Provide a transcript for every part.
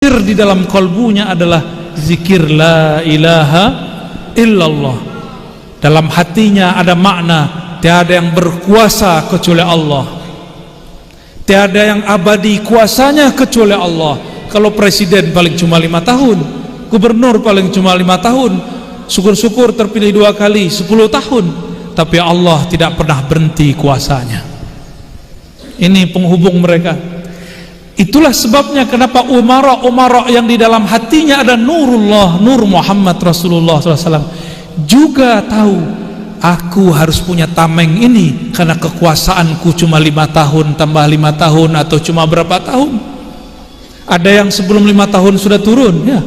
Di dalam kalbunya adalah zikir la ilaha illallah. Dalam hatinya ada makna tiada yang berkuasa kecuali Allah, tiada yang abadi kuasanya kecuali Allah. Kalau presiden paling cuma 5 tahun, gubernur paling cuma 5 tahun, syukur-syukur terpilih 2 kali 10 tahun, tapi Allah tidak pernah berhenti kuasanya. Ini penghubung mereka. Itulah sebabnya kenapa umara yang di dalam hatinya ada nurullah, nur Muhammad Rasulullah SAW, juga tahu aku harus punya tameng ini karena kekuasaanku cuma 5 tahun tambah 5 tahun atau cuma berapa tahun. Ada yang sebelum 5 tahun sudah turun, ya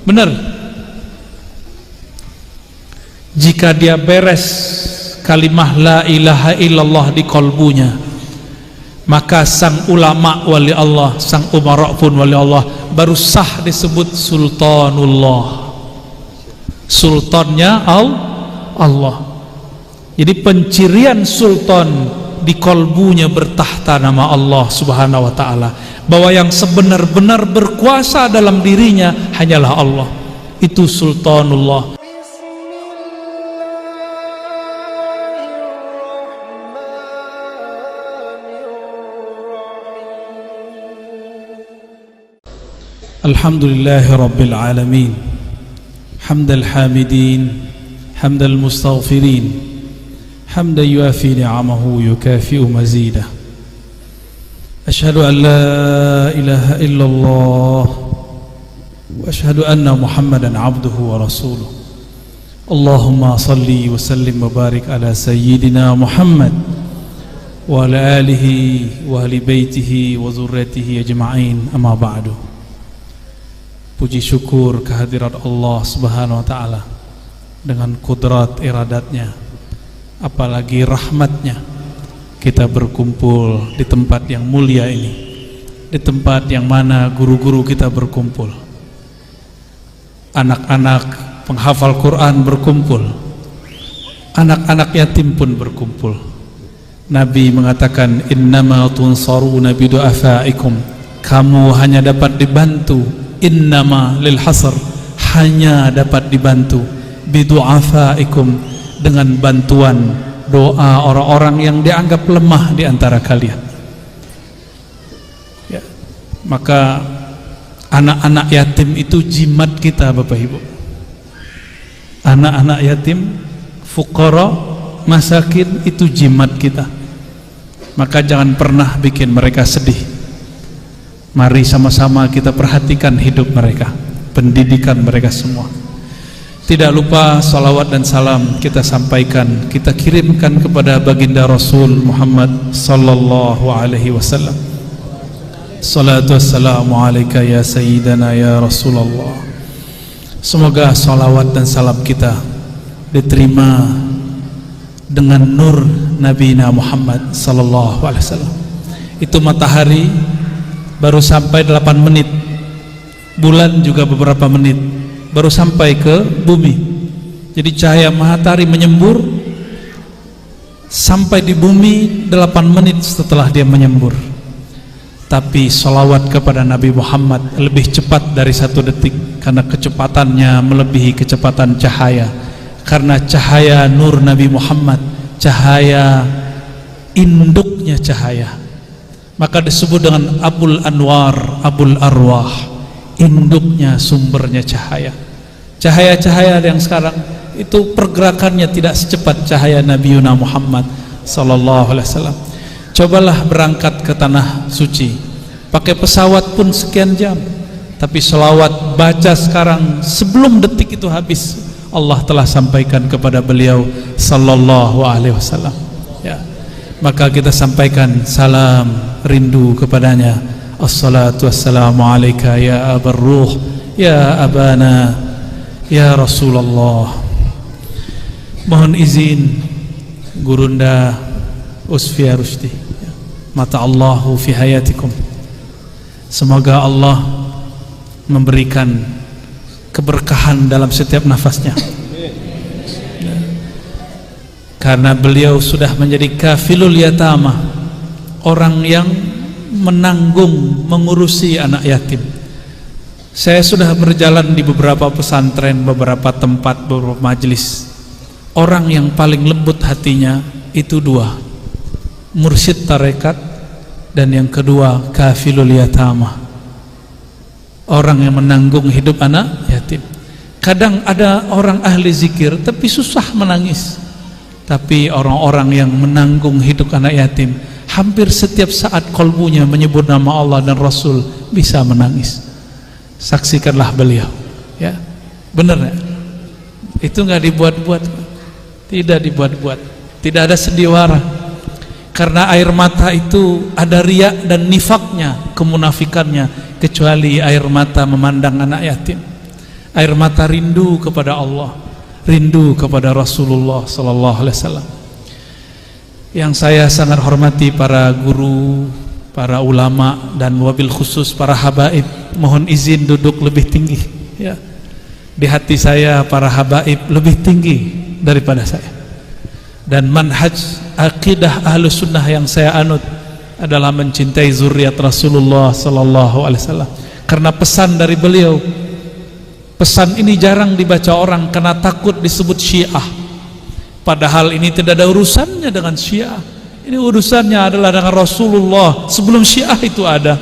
benar. Jika dia beres kalimah la ilaha illallah di kalbunya, maka sang ulama wali Allah, sang umara pun wali Allah, baru sah disebut sultanullah. Sultannya Allah. Jadi pencirian sultan di kalbunya bertahta nama Allah Subhanahu wa ta'ala, bahwa yang sebenar-benar berkuasa dalam dirinya hanyalah Allah. Itu sultanullah. Alhamdulillahi Rabbil Alamin, hamdal hamidin, hamdal mustaghfirin, hamdan yuafi ni'amahu yukafi'u mazidah. Ashhadu an la ilaha illallah wa ashhadu anna Muhammadan abduhu wa rasuluh. Allahumma salli wa sallim wa barik ala sayyidina Muhammad wa ala alihi wa ahli baitihi wa zurriyatihi ajma'in, amma ba'du. Puji syukur kehadirat Allah Subhanahu wa ta'ala dengan kudrat iradatnya, apalagi rahmatnya, kita berkumpul di tempat yang mulia ini, di tempat yang mana guru-guru kita berkumpul, anak-anak penghafal Quran berkumpul, anak-anak yatim pun berkumpul. Nabi mengatakan, innama tunsaruna bidu'afaikum, kamu hanya dapat dibantu, innama lil hasr, hanya dapat dibantu, bidu'afaikum, dengan bantuan doa orang-orang yang dianggap lemah di antara kalian. Ya. Maka anak-anak yatim itu jimat kita, Bapak Ibu. Anak-anak yatim, fuqara, masakin, itu jimat kita. Maka jangan pernah bikin mereka sedih. Mari sama-sama kita perhatikan hidup mereka, pendidikan mereka semua. Tidak lupa salawat dan salam kita sampaikan, kita kirimkan kepada baginda Rasul Muhammad sallallahu alaihi wasallam. Salatu wassalamu alaika ya sayyidana ya Rasulullah. Semoga salawat dan salam kita diterima dengan nur Nabi Muhammad sallallahu alaihi wasallam. Itu matahari baru sampai 8 menit, bulan juga beberapa menit, baru sampai ke bumi. Jadi cahaya matahari menyembur sampai di bumi 8 menit setelah dia menyembur. Tapi salawat kepada Nabi Muhammad lebih cepat dari 1 detik, karena kecepatannya melebihi kecepatan cahaya. Karena cahaya nur Nabi Muhammad, cahaya induknya cahaya, maka disebut dengan Abul Anwar, Abul Arwah, induknya, sumbernya cahaya. Cahaya-cahaya yang sekarang itu pergerakannya tidak secepat cahaya Nabi Muhammad sallallahu alaihi wasallam. Cobalah berangkat ke tanah suci, pakai pesawat pun sekian jam, tapi selawat baca sekarang sebelum detik itu habis, Allah telah sampaikan kepada beliau sallallahu alaihi wasallam. Ya. Maka kita sampaikan salam rindu kepadanya. Assalatu wassalamu alaika ya abar ruh, ya abana, ya Rasulullah. Mohon izin Gurunda Usfia Rusdi, mata Allahu fi hayatikum. Semoga Allah memberikan keberkahan dalam setiap nafasnya, karena beliau sudah menjadi kafilul yatama, orang yang menanggung, mengurusi anak yatim. Saya sudah berjalan di beberapa pesantren, beberapa tempat, beberapa majelis. Orang yang paling lembut hatinya itu dua, mursyid tarekat, dan yang kedua kafilul yatama, orang yang menanggung hidup anak yatim. Kadang ada orang ahli zikir tapi susah menangis, tapi orang-orang yang menanggung hidup anak yatim hampir setiap saat kolbunya menyebut nama Allah dan Rasul bisa menangis. Saksikanlah beliau, ya, benar ya? Itu nggak dibuat-buat, tidak dibuat-buat, tidak ada sendiwara. Karena air mata itu ada riya dan nifaknya, kemunafikannya, kecuali air mata memandang anak yatim. Air mata rindu kepada Allah, rindu kepada Rasulullah sallallahu alaihi wasallam. Yang saya sangat hormati para guru, para ulama, dan wabil khusus para habaib, mohon izin duduk lebih tinggi, ya. Di hati saya para habaib lebih tinggi daripada saya. Dan manhaj akidah ahlus sunnah yang saya anut adalah mencintai zuriat Rasulullah sallallahu alaihi wasallam. Karena pesan dari beliau, pesan ini jarang dibaca orang karena takut disebut Syiah. Padahal ini tidak ada urusannya dengan Syiah. Ini urusannya adalah dengan Rasulullah sebelum Syiah itu ada.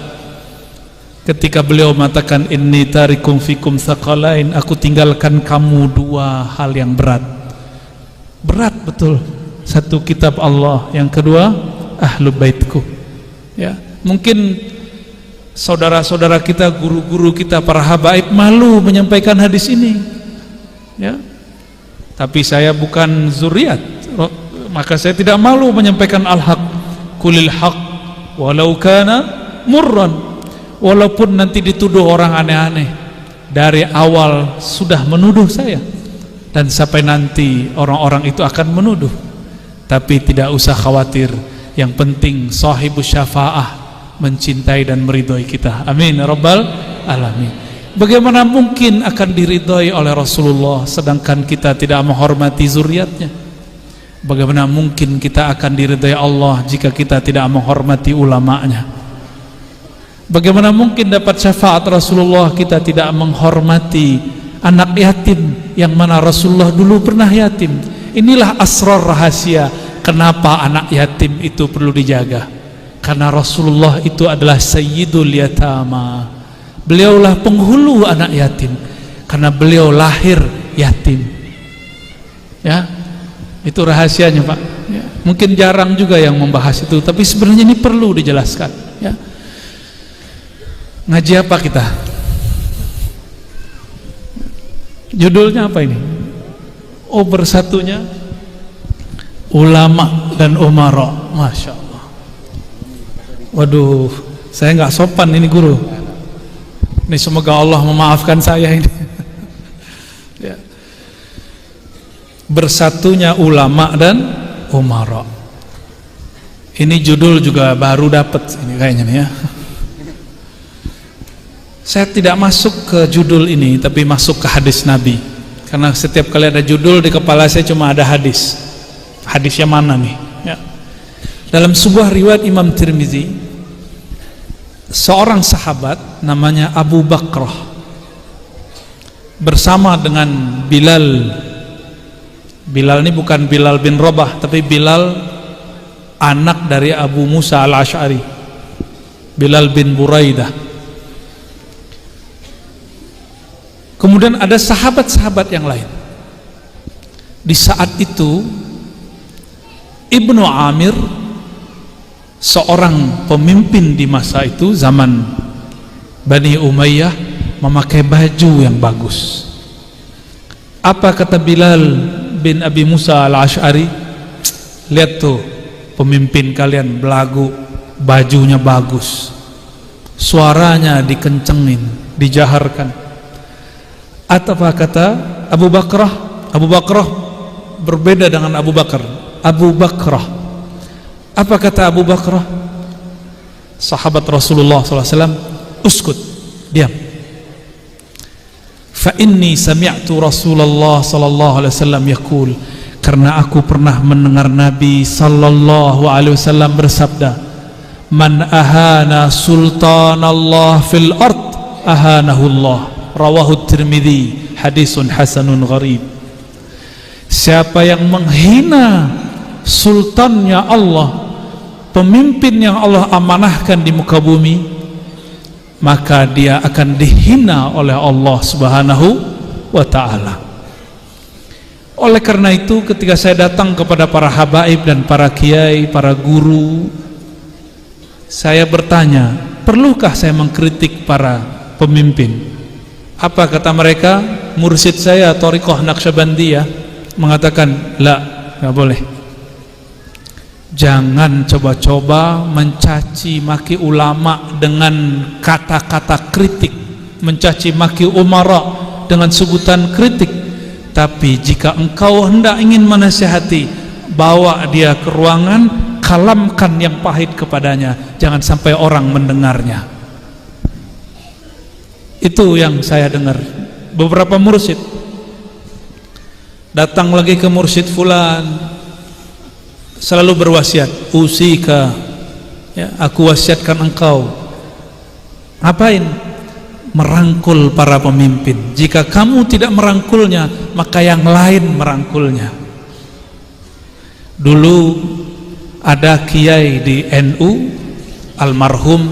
Ketika beliau mengatakan inni tarikum fikum tsaqalain, aku tinggalkan kamu dua hal yang berat. Berat betul. Satu kitab Allah, yang kedua ahlu baitku. Ya, mungkin saudara-saudara kita, guru-guru kita, para habaib malu menyampaikan hadis ini. Ya. Tapi saya bukan zuriat, maka saya tidak malu menyampaikan al-haq. Kulil haq walau kana murran. Walaupun nanti dituduh orang aneh-aneh, dari awal sudah menuduh saya, dan sampai nanti orang-orang itu akan menuduh. Tapi tidak usah khawatir, yang penting sahibus syafa'ah mencintai dan meridhoi kita. Amin ya rabbal alamin. Bagaimana mungkin akan diridhoi oleh Rasulullah sedangkan kita tidak menghormati zuriatnya? Bagaimana mungkin kita akan diridhoi Allah jika kita tidak menghormati ulamanya? Bagaimana mungkin dapat syafaat Rasulullah kita tidak menghormati anak yatim yang mana Rasulullah dulu pernah yatim? Inilah asrar rahasia kenapa anak yatim itu perlu dijaga. Karena Rasulullah itu adalah sayyidul yatama. Beliaulah penghulu anak yatim karena beliau lahir yatim. Ya, itu rahasianya, Pak. Ya. Mungkin jarang juga yang membahas itu, tapi sebenarnya ini perlu dijelaskan. Ya. Ngaji apa kita? Judulnya apa ini? Oh, bersatunya ulama dan umara. Masya Allah. Waduh, saya nggak sopan ini guru. Ini semoga Allah memaafkan saya ini. Ya. Bersatunya ulama dan umara. Ini judul juga baru dapat ini kayaknya nih ya. Saya tidak masuk ke judul ini, tapi masuk ke hadis Nabi. Karena setiap kali ada judul di kepala saya cuma ada hadis. Hadisnya mana nih? Ya. Dalam sebuah riwayat Imam Tirmizi, seorang sahabat namanya Abu Bakrah bersama dengan Bilal. Bilal ini bukan Bilal bin Rabah, tapi Bilal anak dari Abu Musa al-Ash'ari, Bilal bin Buraidah. Kemudian ada sahabat-sahabat yang lain. Di saat itu Ibnu Amir, seorang pemimpin di masa itu, zaman Bani Umayyah, memakai baju yang bagus. Apa kata Bilal bin Abi Musa al-Ash'ari? Lihat tuh, pemimpin kalian belagu, bajunya bagus, suaranya dikencengin, dijaharkan. Atau apa kata Abu Bakrah? Abu Bakrah berbeda dengan Abu Bakar. Abu Bakrah, apa kata Abu Bakrah? Sahabat Rasulullah SAW, uskut, diam. Fa inni sami'tu Rasulullah sallallahu alaihi wasallam yaqul, karena aku pernah mendengar Nabi sallallahu alaihi wasallam bersabda, man ahana sultanallah fil ard ahanahullah, rawahu Tirmidzi, hadisun hasanun gharib. Siapa yang menghina sultannya Allah, pemimpin yang Allah amanahkan di muka bumi, maka dia akan dihina oleh Allah Subhanahu wa ta'ala. Oleh karena itu, ketika saya datang kepada para habaib dan para kiai, para guru, saya bertanya, perlukah saya mengkritik para pemimpin? Apa kata mereka? Mursyid saya Thariqah Naqsyabandiyah mengatakan, la, nggak boleh. Jangan coba-coba mencaci maki ulama dengan kata-kata kritik, mencaci maki umara dengan sebutan kritik. Tapi jika engkau hendak ingin menasihati, bawa dia ke ruangan, kalamkan yang pahit kepadanya, jangan sampai orang mendengarnya. Itu yang saya dengar. Beberapa mursyid datang lagi ke mursyid fulan, selalu berwasiat, usika, ya, aku wasiatkan engkau. Ngapain? Merangkul para pemimpin. Jika kamu tidak merangkulnya, maka yang lain merangkulnya. Dulu ada kiai di NU, almarhum,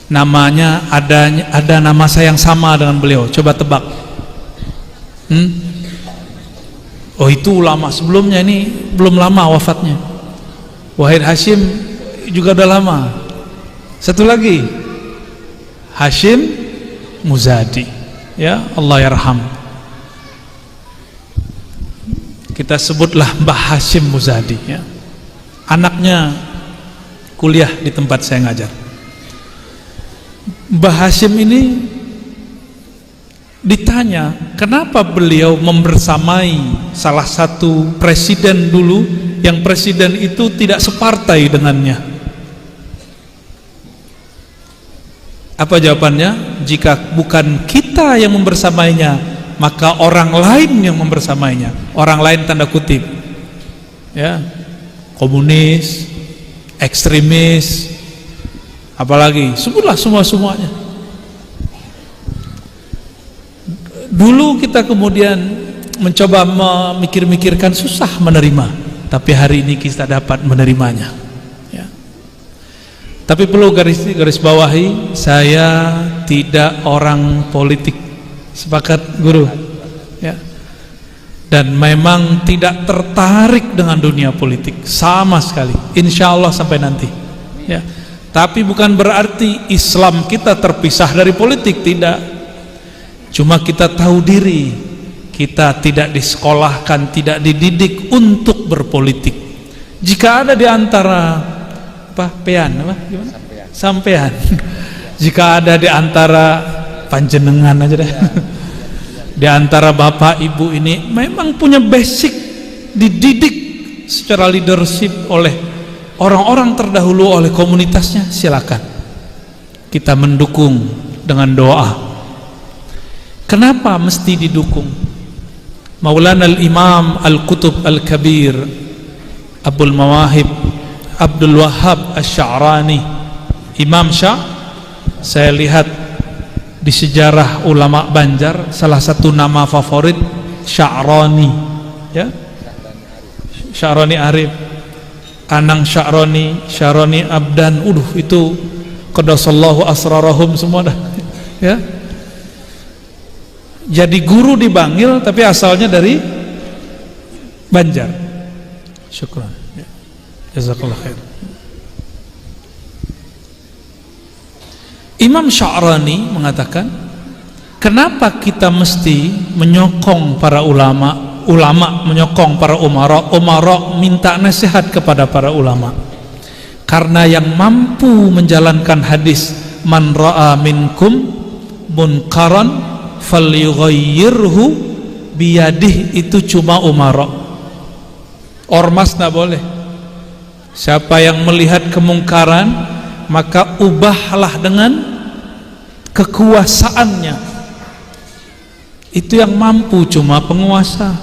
namanya ada nama saya yang sama dengan beliau. Coba tebak. Oh, itu ulama sebelumnya, ini belum lama wafatnya. Wahid Hashim juga udah lama. Satu lagi, Hashim Muzadi, ya, Allah yarham. Kita sebutlah Mbah Hashim Muzadi, ya. Anaknya kuliah di tempat saya ngajar. Mbah Hashim ini ditanya, kenapa beliau membersamai salah satu presiden dulu, yang presiden itu tidak separtai dengannya. Apa jawabannya? Jika bukan kita yang membersamainya, maka orang lain yang membersamainya. Orang lain tanda kutip, ya, komunis, ekstremis, apalagi, sebutlah semuanya. Dulu kita kemudian mencoba memikir-mikirkan, susah menerima, tapi hari ini kita dapat menerimanya, ya. Tapi perlu garis bawahi, saya tidak orang politik, sepakat guru, ya. Dan memang tidak tertarik dengan dunia politik sama sekali, insya Allah sampai nanti, ya. Tapi bukan berarti Islam kita terpisah dari politik, tidak. Cuma kita tahu diri, kita tidak disekolahkan, tidak dididik untuk berpolitik. Jika ada di antara sampean, jika ada di antara panjenengan aja deh, di antara bapak ibu ini memang punya basic, dididik secara leadership oleh orang-orang terdahulu, oleh komunitasnya, silakan kita mendukung dengan doa. Kenapa mesti didukung? Maulana al-Imam Al-Qutub Al-Kabir Abul Mawahib Abdul Wahhab Asy-Sya'rani, Imam saya lihat di sejarah ulama Banjar, salah satu nama favorit Sya'rani, ya, Sya'rani Arif, Anang Sya'rani Abdan, itu qadasallahu asrarahum semua dah, ya. Jadi guru di Bangil tapi asalnya dari Banjar. Syukran, ya. Jazakallah khair. Imam Sya'rani mengatakan, kenapa kita mesti menyokong para ulama menyokong para umara minta nasihat kepada para ulama? Karena yang mampu menjalankan hadis man ra'a minkum munkaran falyughayyirhu biyadih, itu cuma umara. Ormas tidak boleh. Siapa yang melihat kemungkaran, maka ubahlah dengan kekuasaannya. Itu yang mampu cuma penguasa.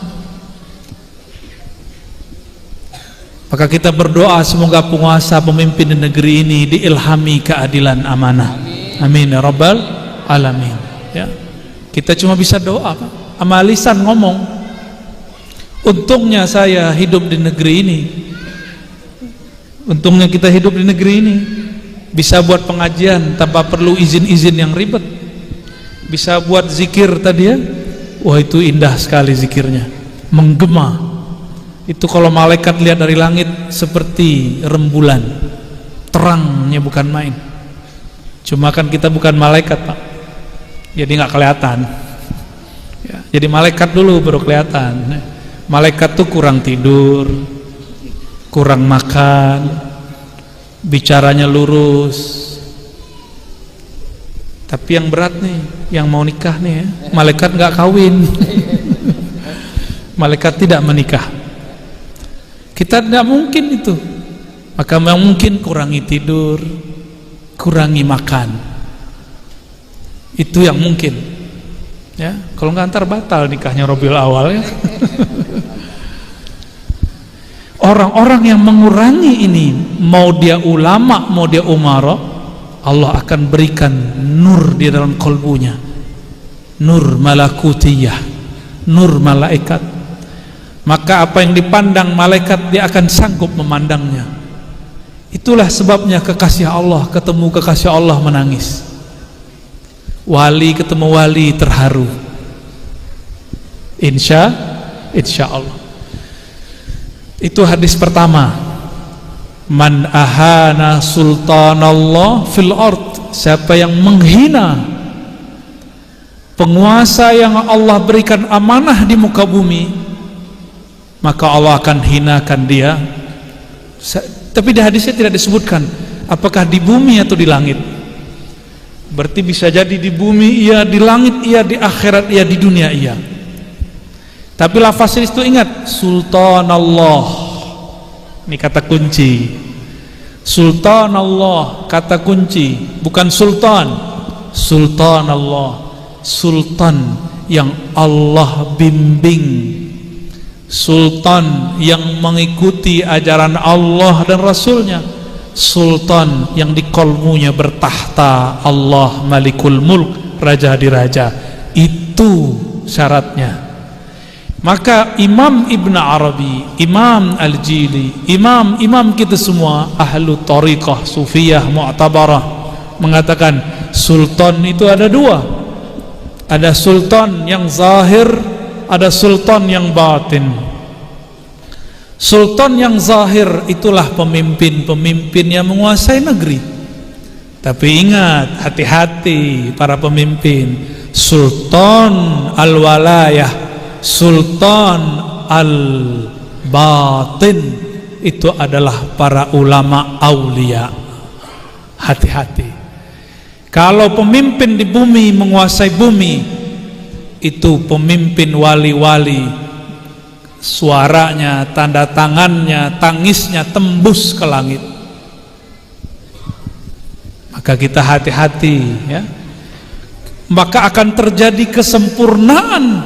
Maka kita berdoa semoga penguasa, pemimpin di negeri ini diilhami keadilan amanah. Amin ya rabbal alamin. Ya, kita cuma bisa doa, sama lisan ngomong. Untungnya saya hidup di negeri ini. Untungnya kita hidup di negeri ini, bisa buat pengajian tanpa perlu izin-izin yang ribet, bisa buat zikir tadi ya. Wah, itu indah sekali zikirnya, menggema. Itu kalau malaikat lihat dari langit seperti rembulan, terangnya bukan main. Cuma kan kita bukan malaikat, Pak, jadi nggak kelihatan ya, jadi malaikat dulu baru kelihatan. Malaikat tuh kurang tidur, kurang makan, bicaranya lurus. Tapi yang berat nih, yang mau nikah nih ya, malaikat nggak kawin. Malaikat tidak menikah. Kita tidak mungkin itu. Maka memang mungkin kurangi tidur, kurangi makan. Itu yang mungkin. Ya, kalau nggak antar batal nikahnya Rabiul Awal ya. Orang-orang yang mengurangi ini, mau dia ulama, mau dia umara, Allah akan berikan nur di dalam kalbunya, nur malakutiyah, nur malaikat. Maka apa yang dipandang malaikat dia akan sanggup memandangnya. Itulah sebabnya kekasih Allah ketemu kekasih Allah menangis, wali ketemu wali terharu. Insya Allah. Itu hadis pertama. Man ahana sultanallah fil ard, siapa yang menghina penguasa yang Allah berikan amanah di muka bumi, maka Allah akan hinakan dia. Tapi di hadisnya tidak disebutkan apakah di bumi atau di langit. Berarti bisa jadi di bumi iya, di langit iya, di akhirat iya, di dunia iya. Tapi lafaz itu ingat, sultanallah, ini kata kunci. Sultanallah kata kunci, bukan sultan. Sultanallah, sultan yang Allah bimbing, sultan yang mengikuti ajaran Allah dan Rasulnya, sultan yang di kolmunya bertahta Allah Malikul Mulk, raja di raja. Itu syaratnya. Maka Imam Ibn Arabi, Imam Al-Jili, imam kita semua ahlu tariqah sufiyah mu'tabarah mengatakan sultan itu ada dua. Ada sultan yang zahir, ada sultan yang batin. Sultan yang zahir itulah pemimpin-pemimpin yang menguasai negeri. Tapi ingat, hati-hati para pemimpin. Sultan al-walayah, sultan al-batin itu adalah para ulama aulia. Hati-hati. Kalau pemimpin di bumi menguasai bumi, itu pemimpin wali-wali, suaranya, tanda tangannya, tangisnya tembus ke langit. Maka kita hati-hati ya. Maka akan terjadi kesempurnaan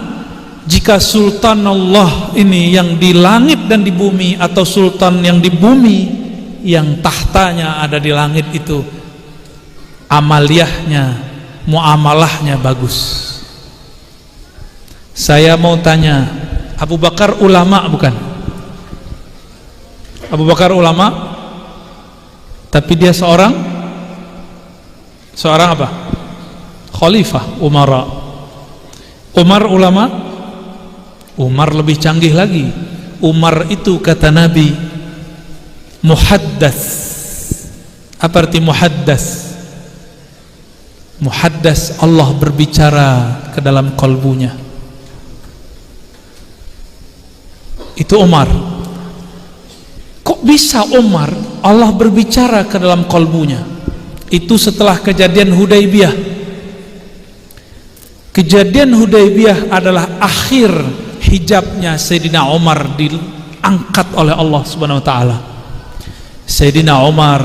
jika sultan Allah ini yang di langit dan di bumi, atau sultan yang di bumi yang tahtanya ada di langit itu amaliyahnya, muamalahnya bagus. Saya mau tanya, Abu Bakar ulama bukan? Abu Bakar ulama, tapi dia seorang apa? Khalifah, umara. Umar ulama? Umar lebih canggih lagi. Umar itu kata Nabi muhaddas. Apa arti muhaddas? Muhaddas, Allah berbicara ke dalam kalbunya. Itu Umar. Kok bisa Umar Allah berbicara ke dalam kalbunya? Itu setelah kejadian Hudaybiyah. Kejadian Hudaybiyah adalah akhir hijabnya Sayyidina Umar diangkat oleh Allah Subhanahu wa taala. Sayyidina Umar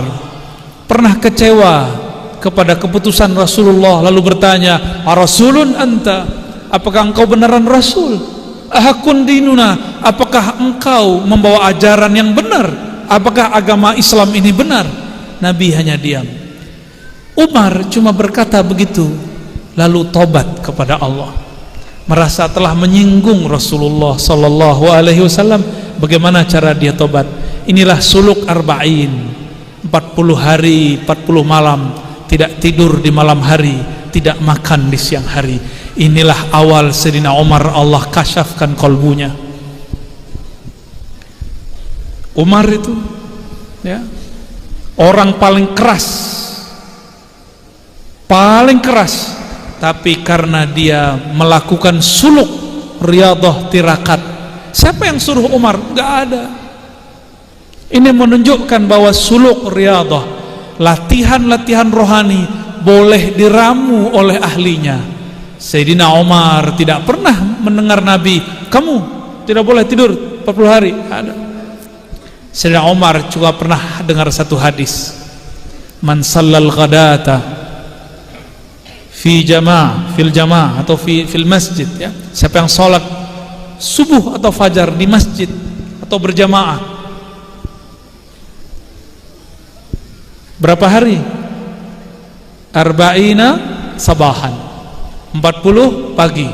pernah kecewa kepada keputusan Rasulullah, lalu bertanya, "Arasulun anta?" Apakah engkau beneran rasul? "Ahakun dinuna?" Apakah engkau membawa ajaran yang benar? Apakah agama Islam ini benar? Nabi hanya diam. Umar cuma berkata begitu, lalu tobat kepada Allah, merasa telah menyinggung Rasulullah sallallahu alaihi wasallam. Bagaimana cara dia tobat? Inilah suluk arba'in, 40 hari 40 malam tidak tidur di malam hari, tidak makan di siang hari. Inilah awal Sayyidina Umar, Allah kasyafkan kolbunya. Umar itu ya, orang paling keras, tapi karena dia melakukan suluk riyadhah tirakat. Siapa yang suruh Umar? Enggak ada. Ini menunjukkan bahwa suluk riyadhah, latihan-latihan rohani, boleh diramu oleh ahlinya. Sayyidina Umar tidak pernah mendengar Nabi, kamu tidak boleh tidur 40 hari. Ada. Sayyidina Umar juga pernah dengar satu hadis, man sallal ghadata fil jamaah atau fil masjid, ya, siapa yang sholat subuh atau fajar di masjid atau berjamaah, berapa hari? Arba'ina sabahan, 40 pagi,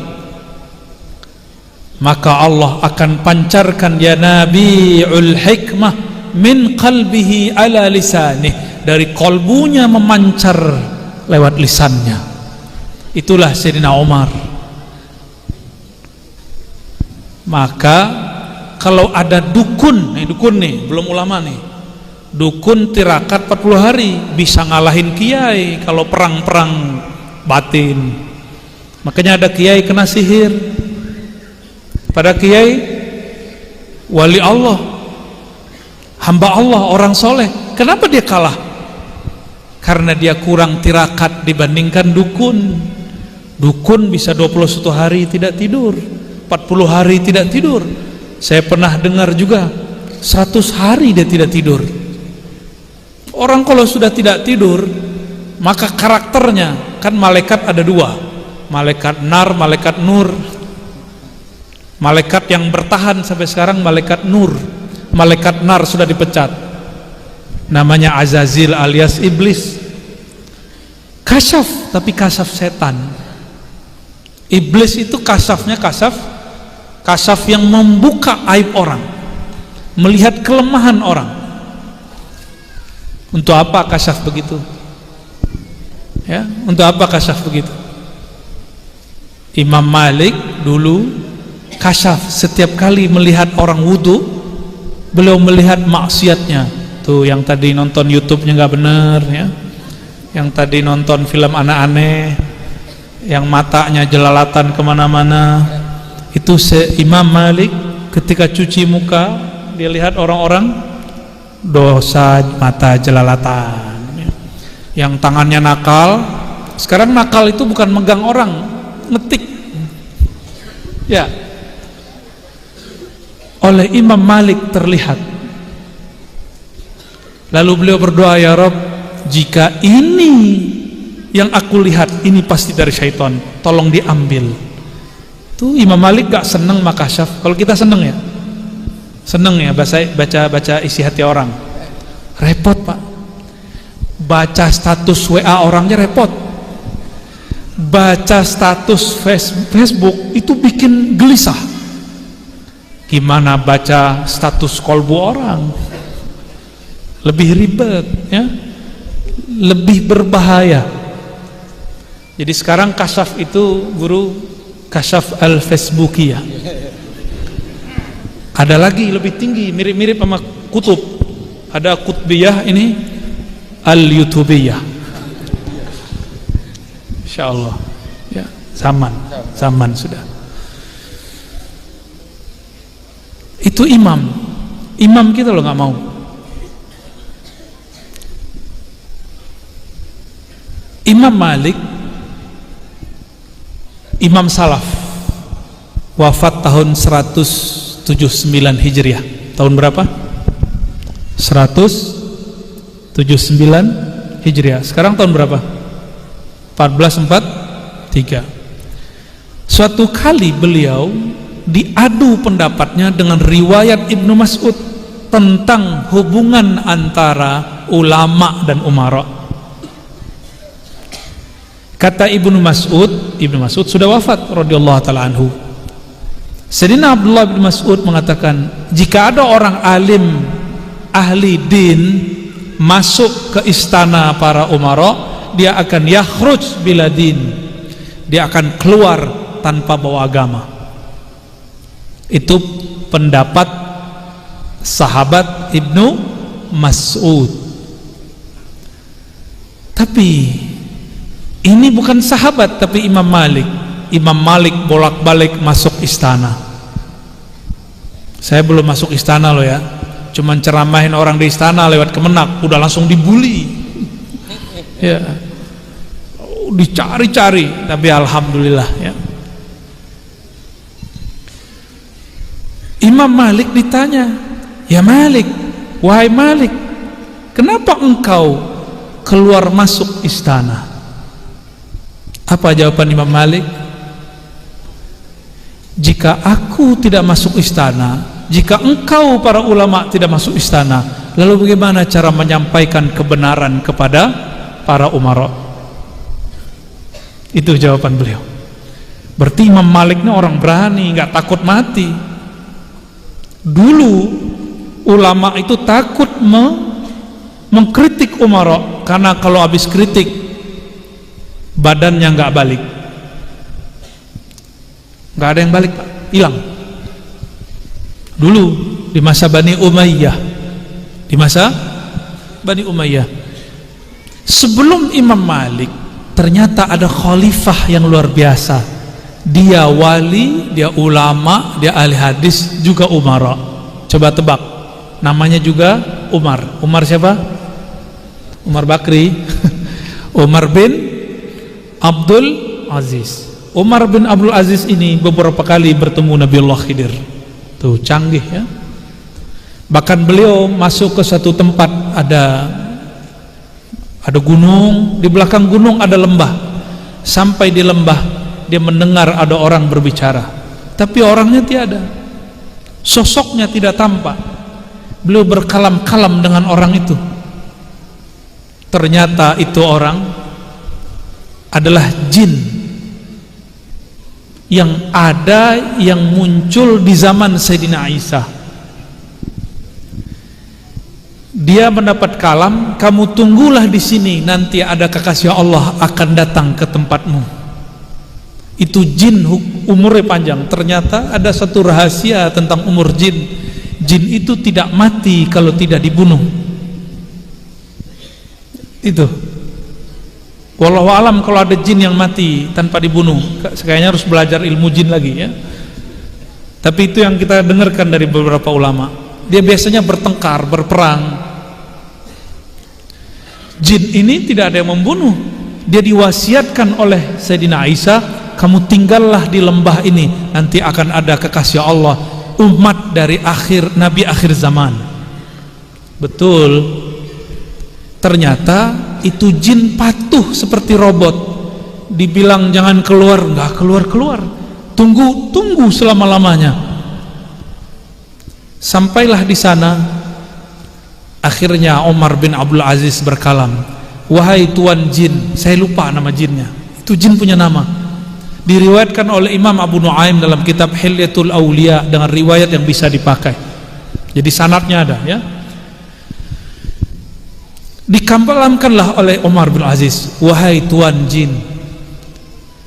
maka Allah akan pancarkan ya nabiul hikmah min qalbihi ala lisanih, dari kolbunya memancar lewat lisannya. Itulah Sayyidina Umar. Maka kalau ada dukun nih, belum ulama nih, dukun tirakat 40 hari bisa ngalahin kiai kalau perang-perang batin. Makanya ada kiai kena sihir, pada kiai wali Allah, hamba Allah, orang soleh. Kenapa dia kalah? Karena dia kurang tirakat dibandingkan dukun. Dukun bisa 21 hari tidak tidur, 40 hari tidak tidur. Saya pernah dengar juga 100 hari dia tidak tidur. Orang kalau sudah tidak tidur, maka karakternya, kan malaikat ada dua, malaikat nar, malaikat nur. Malaikat yang bertahan sampai sekarang malaikat nur. Malaikat nar sudah dipecat, namanya Azazil alias iblis. Kasyaf, tapi kasyaf setan. Iblis itu kasyafnya kasyaf yang membuka aib orang, melihat kelemahan orang. Untuk apa kasyaf begitu? Ya, untuk apa kasyaf begitu? Imam Malik dulu kasyaf, setiap kali melihat orang wudu, beliau melihat maksiatnya. Tuh yang tadi nonton YouTube-nya nggak bener, ya, yang tadi nonton film aneh-aneh, yang matanya jelalatan kemana-mana, itu Imam Malik ketika cuci muka, dia lihat orang-orang dosa mata jelalatan, yang tangannya nakal. Sekarang nakal itu bukan megang orang, ngetik, ya. Oleh Imam Malik terlihat. Lalu beliau berdoa, ya Rabb, jika ini yang aku lihat, ini pasti dari syaitan, tolong diambil. Tuh Imam Malik gak seneng makasyaf. Kalau kita seneng ya, seneng ya baca isi hati orang. Repot Pak, baca status WA orangnya repot, baca status Facebook itu bikin gelisah. Gimana baca status kolbu orang? Lebih ribet, ya, lebih berbahaya. Jadi sekarang kasyaf itu guru kasyaf al-Facebookiyah. Ada lagi lebih tinggi, mirip-mirip sama kutub. Ada kutbiyah, ini al-YouTubiyah. Insyaallah, ya, zaman sudah. Itu imam kita loh nggak mau. Imam Malik, imam salaf, wafat tahun 179 Hijriah. Tahun berapa? 179 Hijriah. Sekarang tahun berapa? 1443. Suatu kali beliau diadu pendapatnya dengan riwayat Ibnu Mas'ud tentang hubungan antara ulama dan umara. Kata Ibnu Mas'ud sudah wafat radhiyallahu taala anhu. Sayyidina Abdullah bin Mas'ud mengatakan, jika ada orang alim ahli din masuk ke istana para umara, dia akan yakhruj bila din, dia akan keluar tanpa bawa agama. Itu pendapat sahabat Ibnu Mas'ud. Tapi ini bukan sahabat, tapi Imam Malik. Imam Malik bolak-balik masuk istana. Saya belum masuk istana loh ya, cuman ceramahin orang di istana lewat Kemenak, udah langsung dibully ya, dicari-cari. Tapi alhamdulillah ya, Imam Malik ditanya, ya Malik, wahai Malik, kenapa engkau keluar masuk istana? Apa jawaban Imam Malik? Jika aku tidak masuk istana, jika engkau para ulama tidak masuk istana, lalu bagaimana cara menyampaikan kebenaran kepada para umara? Itu jawaban beliau. Berarti Imam Malik ini orang berani, nggak takut mati. Dulu ulama itu takut mengkritik umara, karena kalau habis kritik badannya nggak balik, nggak ada yang balik Pak, hilang. Dulu di masa Bani Umayyah, sebelum Imam Malik, ternyata ada khalifah yang luar biasa. Dia wali, dia ulama, dia ahli hadis, juga umara. Coba tebak, namanya juga Umar. Umar siapa? Umar Bakri. Umar bin Abdul Aziz. Umar bin Abdul Aziz ini beberapa kali bertemu Nabiullah Khidir. Tuh canggih ya. Bahkan beliau masuk ke satu tempat, ada gunung, di belakang gunung ada lembah. Sampai di lembah dia mendengar ada orang berbicara, tapi orangnya tiada, sosoknya tidak tampak. Beliau berkalam-kalam dengan orang itu. Ternyata itu orang adalah jin yang ada, yang muncul di zaman Sayyidina Isa. Dia mendapat kalam, kamu tunggulah di sini, nanti ada kekasih Allah akan datang ke tempatmu. Itu jin, umurnya panjang. Ternyata ada satu rahasia tentang umur jin. Jin itu tidak mati kalau tidak dibunuh. Itu wallahu alam, kalau ada jin yang mati tanpa dibunuh, kayaknya harus belajar ilmu jin lagi ya. Tapi itu yang kita dengarkan dari beberapa ulama. Dia biasanya bertengkar, berperang. Jin ini tidak ada yang membunuh. Dia diwasiatkan oleh Sayyidina Isa, kamu tinggallah di lembah ini, nanti akan ada kekasih Allah, umat dari Nabi akhir zaman. Betul. Ternyata itu jin patuh seperti robot. Dibilang jangan keluar, nggak keluar. Tunggu selama-lamanya. Sampailah di sana. Akhirnya Umar bin Abdul Aziz berkalam, wahai tuan jin, saya lupa nama jinnya. Itu jin punya nama. Diriwayatkan oleh Imam Abu Nuaim dalam kitab Hilyatul Auliya dengan riwayat yang bisa dipakai. Jadi sanadnya ada ya. Dikalamkanlah oleh Umar bin Aziz, wahai tuan jin,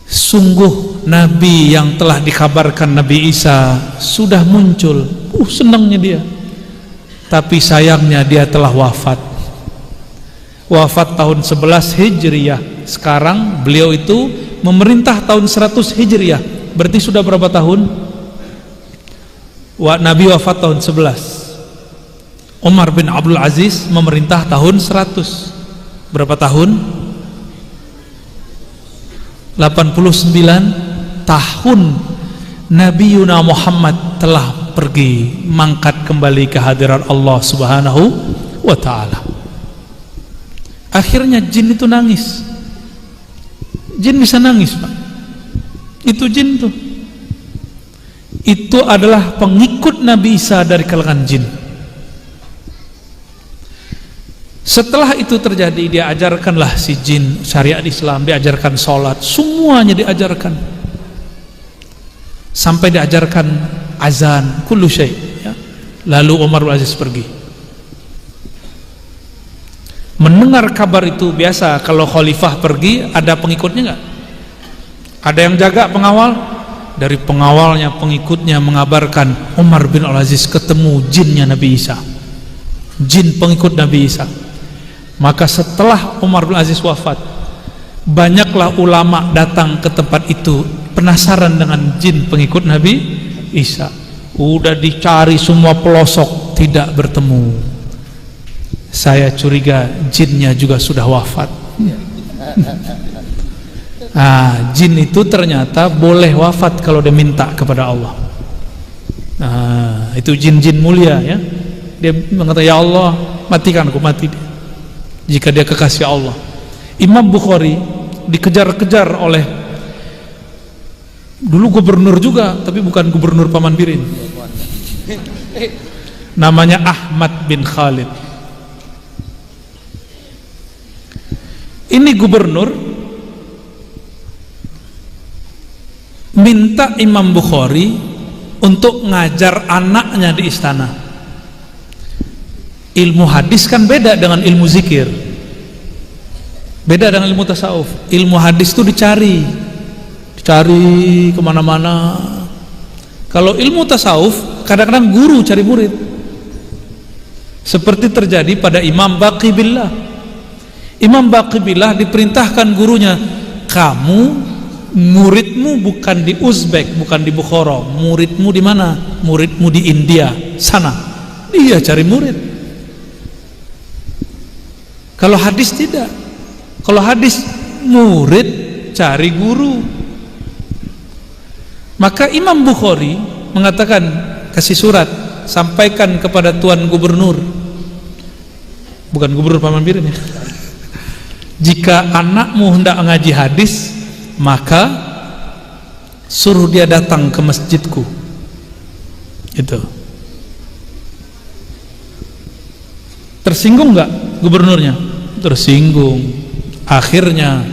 sungguh Nabi yang telah dikabarkan Nabi Isa sudah muncul. Senangnya dia. Tapi sayangnya dia telah wafat. Wafat tahun 11 Hijriyah. Sekarang beliau itu memerintah tahun 100 Hijriyah. Berarti sudah berapa tahun? Nabi wafat tahun 11. Umar bin Abdul Aziz memerintah tahun 100. Berapa tahun? 89 tahun Nabi Yuna Muhammad telah pergi mangkat kembali ke hadirat Allah Subhanahu wa ta'ala. Akhirnya jin itu nangis. Jin bisa nangis Pak. Itu jin tuh. Itu adalah pengikut Nabi Isa dari kalangan jin. Setelah itu terjadi, dia ajarkanlah si jin syariat Islam, diajarkan sholat, semuanya diajarkan, sampai diajarkan azan, kullu syai' ya. Lalu Umar bin Aziz pergi. Mendengar kabar itu, biasa kalau khalifah pergi ada pengikutnya nggak? Ada yang jaga, pengawal? Dari pengawalnya, pengikutnya mengabarkan Umar bin Aziz ketemu jinnya Nabi Isa, jin pengikut Nabi Isa. Maka setelah Umar bin Aziz wafat, banyaklah ulama datang ke tempat itu penasaran dengan jin pengikut Nabi Isa. Udah dicari semua pelosok, tidak bertemu. Saya curiga jinnya juga sudah wafat. Jin itu ternyata boleh wafat kalau dia minta kepada Allah. Itu jin-jin mulia ya. Dia mengatakan, ya Allah, matikan aku, mati dia, jika dia kekasih Allah. Imam Bukhari dikejar-kejar oleh, dulu gubernur juga, tapi bukan gubernur Paman Birin, namanya Ahmad bin Khalid. Ini gubernur minta Imam Bukhari untuk ngajar anaknya di istana. Ilmu hadis kan beda dengan ilmu zikir, beda dengan ilmu tasawuf. Ilmu hadis itu dicari kemana-mana. Kalau ilmu tasawuf kadang-kadang guru cari murid, seperti terjadi pada Imam Baqi Billah. Imam Baqi Billah diperintahkan gurunya, kamu muridmu bukan di Uzbek, bukan di Bukhara, muridmu di mana? Muridmu di India sana. Dia cari murid. Kalau hadis tidak. Kalau hadis murid cari guru. Maka Imam Bukhari mengatakan, kasih surat, sampaikan kepada Tuan Gubernur, bukan Gubernur Paman Birin ya, jika anakmu hendak ngaji hadis, maka suruh dia datang ke masjidku. Itu. Tersinggung nggak gubernurnya? Tersinggung. Akhirnya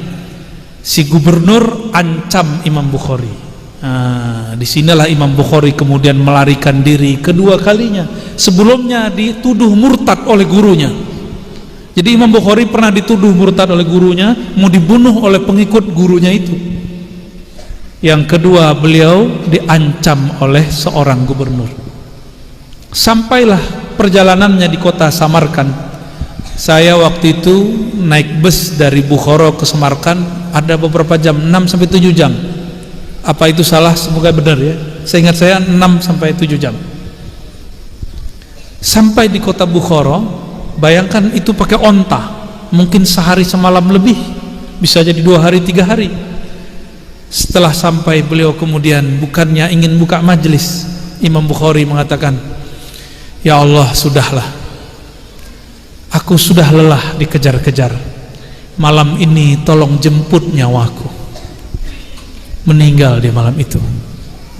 si gubernur ancam Imam Bukhari. Disinilah Imam Bukhari kemudian melarikan diri kedua kalinya. Sebelumnya dituduh murtad oleh gurunya. Jadi Imam Bukhari pernah dituduh murtad oleh gurunya, mau dibunuh oleh pengikut gurunya itu. Yang kedua, beliau diancam oleh seorang gubernur. Sampailah perjalanannya di kota Samarkand. Saya waktu itu naik bus dari Bukhara ke Samarkand, ada beberapa jam, 6-7 jam. Apa itu salah? Semoga benar ya. Seingat saya 6-7 jam. Sampai di kota Bukhara, bayangkan itu pakai onta, mungkin sehari semalam lebih, bisa jadi 2 hari 3 hari. Setelah sampai, beliau kemudian bukannya ingin buka majelis, Imam Bukhari mengatakan, ya Allah, sudahlah, aku sudah lelah dikejar-kejar, malam ini tolong jemput nyawaku. Meninggal dia malam itu.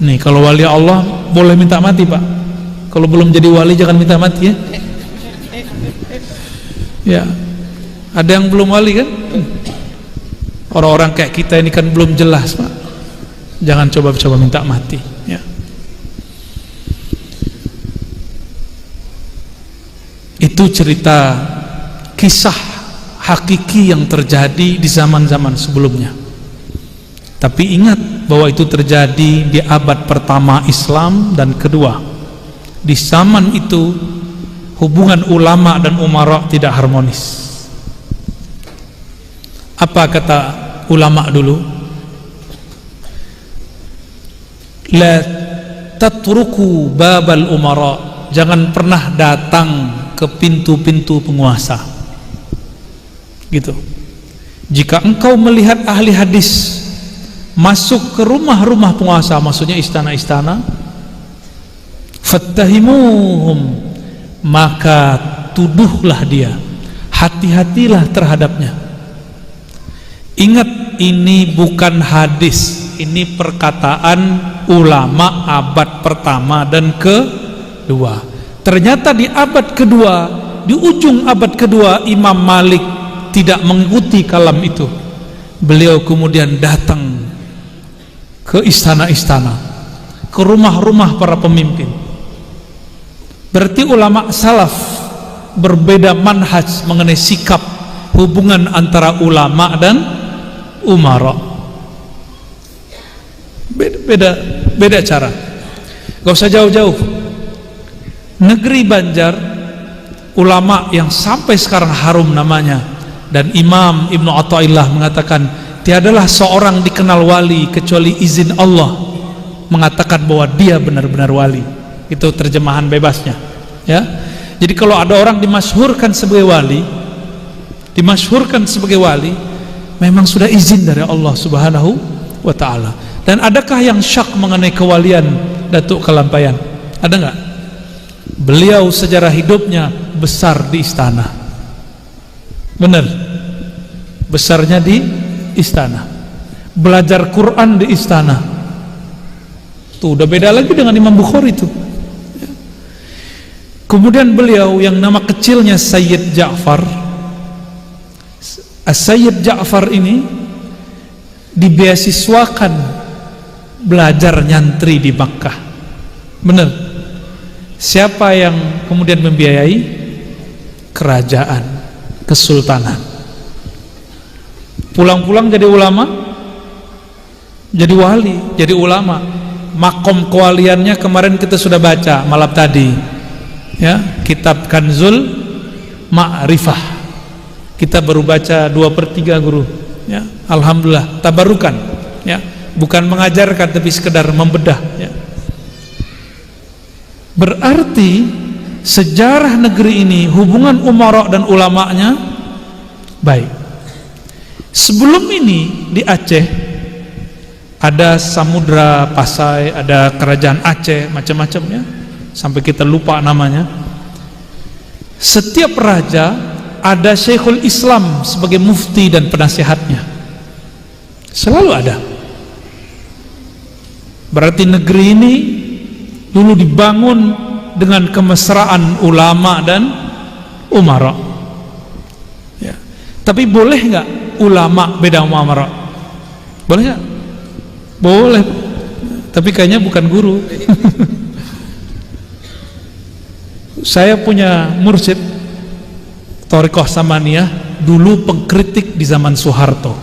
Nih, kalau wali Allah boleh minta mati Pak, kalau belum jadi wali jangan minta mati ya. Ya, ada yang belum wali kan? Orang-orang kayak kita ini kan belum jelas Pak. Jangan coba-coba minta mati ya. Itu cerita kisah hakiki yang terjadi di zaman-zaman sebelumnya. Tapi ingat bahwa itu terjadi di abad pertama Islam dan kedua. Di zaman itu hubungan ulama dan umara tidak harmonis. Apa kata ulama dulu? La tatruku babal umara, jangan pernah datang ke pintu-pintu penguasa. Gitu. Jika engkau melihat ahli hadis masuk ke rumah-rumah penguasa, maksudnya istana-istana, fattahimuhum, maka tuduhlah dia, hati-hatilah terhadapnya. Ingat, ini bukan hadis, ini perkataan ulama abad pertama dan kedua. Ternyata di abad kedua di ujung abad kedua Imam Malik tidak mengikuti kalam itu. Beliau kemudian datang ke istana-istana, ke rumah-rumah para pemimpin. Berarti ulama salaf berbeda manhaj mengenai sikap hubungan antara ulama dan umara. Beda cara. Gak usah jauh-jauh. Negeri Banjar, ulama yang sampai sekarang harum namanya, dan Imam Ibnu Athaillah mengatakan tiadalah seorang dikenal wali kecuali izin Allah mengatakan bahwa dia benar-benar wali. Itu terjemahan bebasnya, ya. Jadi kalau ada orang dimasyhurkan sebagai wali, memang sudah izin dari Allah Subhanahu wa taala. Dan adakah yang syak mengenai kewalian Datuk Kalampayan? Ada enggak? Beliau sejarah hidupnya besar di istana. Benar. Besarnya di istana. Belajar Quran di istana. Tuh udah beda lagi dengan Imam Bukhari itu. Kemudian beliau yang nama kecilnya Sayyid Ja'far. Sayyid Ja'far ini dibeasiswakan belajar nyantri di Makkah. Benar. Siapa yang kemudian membiayai? Kerajaan, kesultanan. Pulang-pulang jadi ulama, jadi wali, jadi ulama. Makom kewaliannya kemarin kita sudah baca malam tadi, ya, kitab Kanzul Ma'rifah. Kita baru baca 2/3 guru, ya. Alhamdulillah, tabarukan, ya. Bukan mengajarkan tapi sekedar membedah, ya. Berarti sejarah negeri ini hubungan umara dan ulamanya baik. Sebelum ini di Aceh ada Samudra Pasai, ada kerajaan Aceh, macam-macam, ya, sampai kita lupa namanya. Setiap raja ada Syekhul Islam sebagai mufti dan penasihatnya, selalu ada. Berarti negeri ini dulu dibangun dengan kemesraan ulama dan umara, ya. Tapi boleh nggak ulama beda umara? Boleh nggak? Boleh. Tapi kayaknya bukan guru. Saya punya mursyid Thariqah Samaniyah, dulu pengkritik di zaman Soeharto.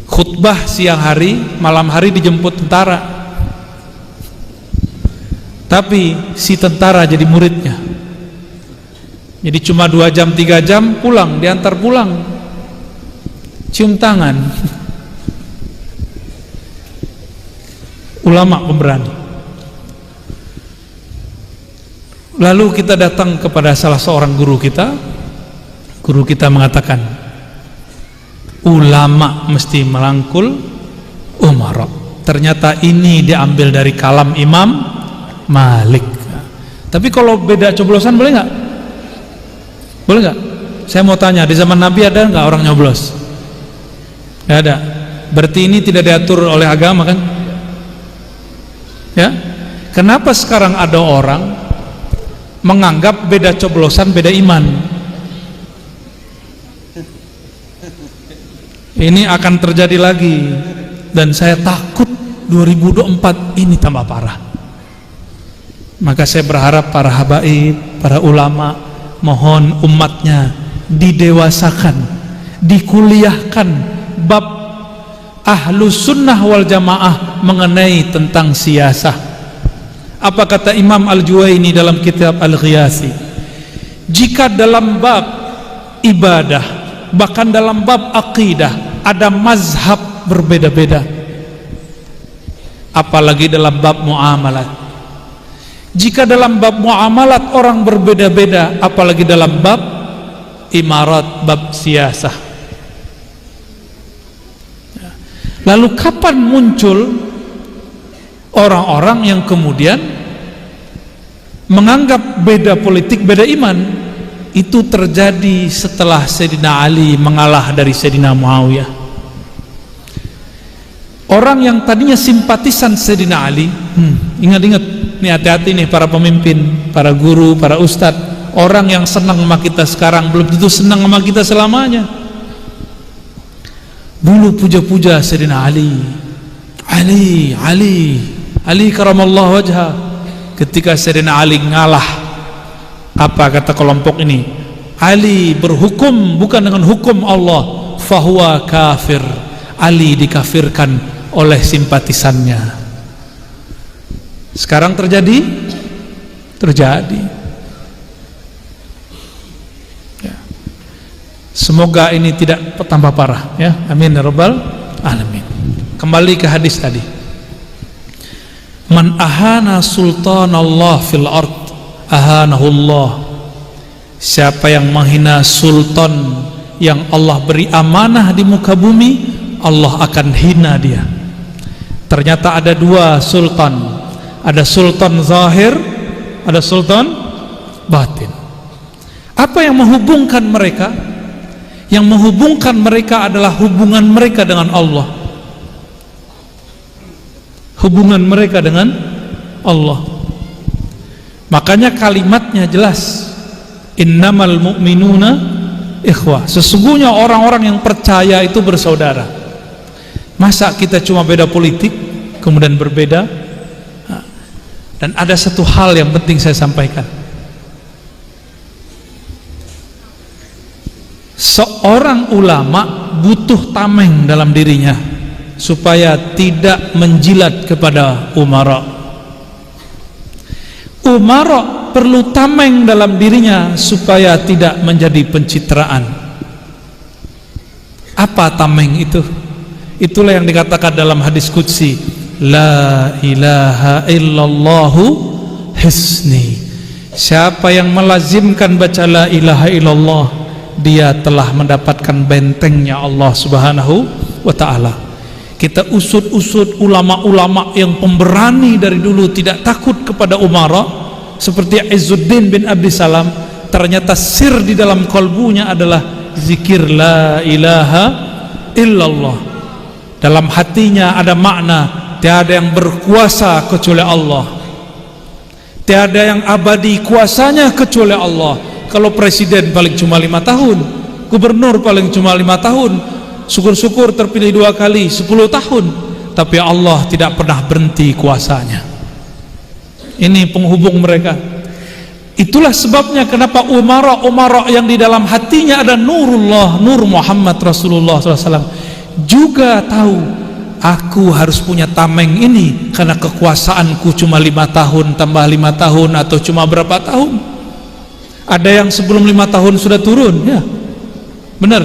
Khutbah siang hari, malam hari dijemput tentara. Tapi si tentara jadi muridnya. Jadi cuma 2 jam 3 jam pulang, diantar pulang, cium tangan. Ulama pemberani. Lalu kita datang kepada salah seorang guru kita. Guru kita mengatakan, ulama mesti merangkul umara. Ternyata ini diambil dari kalam Imam Malik. Tapi kalau beda coblosan boleh nggak? Boleh nggak? Saya mau tanya, di zaman Nabi ada nggak orang nyoblos? Nggak ada. Berarti ini tidak diatur oleh agama, kan? Ya. Kenapa sekarang ada orang menganggap beda coblosan beda iman? Ini akan terjadi lagi, dan saya takut 2024 ini tambah parah. Maka saya berharap para habaib, para ulama, mohon umatnya didewasakan, dikuliahkan bab ahlus sunnah wal jamaah mengenai tentang siyasah. Apa kata Imam Al-Juwaini dalam kitab Al-Ghiyasi? Jika dalam bab ibadah, bahkan dalam bab akidah ada mazhab berbeda-beda, apalagi dalam bab muamalat. Jika dalam bab muamalat orang berbeda-beda, apalagi dalam bab imarat, bab siyasah. Lalu kapan muncul orang-orang yang kemudian menganggap beda politik, beda iman? Itu terjadi setelah Sayyidina Ali mengalah dari Sayyidina Muawiyah. Orang yang tadinya simpatisan Sayyidina Ali, ingat-ingat nih, hati-hati nih para pemimpin, para guru, para ustadz. Orang yang senang sama kita sekarang belum tentu senang sama kita selamanya. Dulu puja-puja Sayyidina Ali karamallahu wajha. Ketika Sayyidina Ali ngalah, apa kata kelompok ini? Ali berhukum bukan dengan hukum Allah, fahuwa kafir. Ali dikafirkan oleh simpatisannya. Sekarang terjadi ya. Semoga ini tidak tambah parah ya, amin ya rabbal alamin. Kembali ke hadis tadi, man ahana sultanallah fil ard ahanahullah. Siapa yang menghina sultan yang Allah beri amanah di muka bumi, Allah akan hina dia. Ternyata ada dua sultan, ada sultan zahir, ada sultan batin. Apa yang menghubungkan mereka? Yang menghubungkan mereka adalah hubungan mereka dengan Allah. Hubungan mereka dengan Allah. Makanya kalimatnya jelas, innamal mu'minuna ikhwah. Sesungguhnya orang-orang yang percaya itu bersaudara. Masa kita cuma beda politik kemudian berbeda? Dan ada satu hal yang penting saya sampaikan. Seorang ulama butuh tameng dalam dirinya supaya tidak menjilat kepada umara. Umara perlu tameng dalam dirinya supaya tidak menjadi pencitraan. Apa tameng itu? Itulah yang dikatakan dalam hadis qudsi, la ilaha illallahu hisni. Siapa yang melazimkan baca la ilaha illallah, dia telah mendapatkan bentengnya Allah subhanahu wa ta'ala. Kita usut-usut ulama-ulama yang pemberani dari dulu, tidak takut kepada umara, seperti Izzuddin bin Abdissalam. Ternyata sir di dalam kalbunya adalah zikir la ilaha illallah. Dalam hatinya ada makna, tiada yang berkuasa kecuali Allah, tiada yang abadi kuasanya kecuali Allah. Kalau presiden paling cuma 5 tahun, gubernur paling cuma 5 tahun, syukur-syukur terpilih 2 kali 10 tahun, tapi Allah tidak pernah berhenti kuasanya. Ini penghubung mereka. Itulah sebabnya kenapa umara yang di dalam hatinya ada nurullah, nur Muhammad Rasulullah SAW, juga tahu aku harus punya tameng ini karena kekuasaanku cuma 5 tahun tambah 5 tahun atau cuma berapa tahun. Ada yang sebelum 5 tahun sudah turun, ya benar.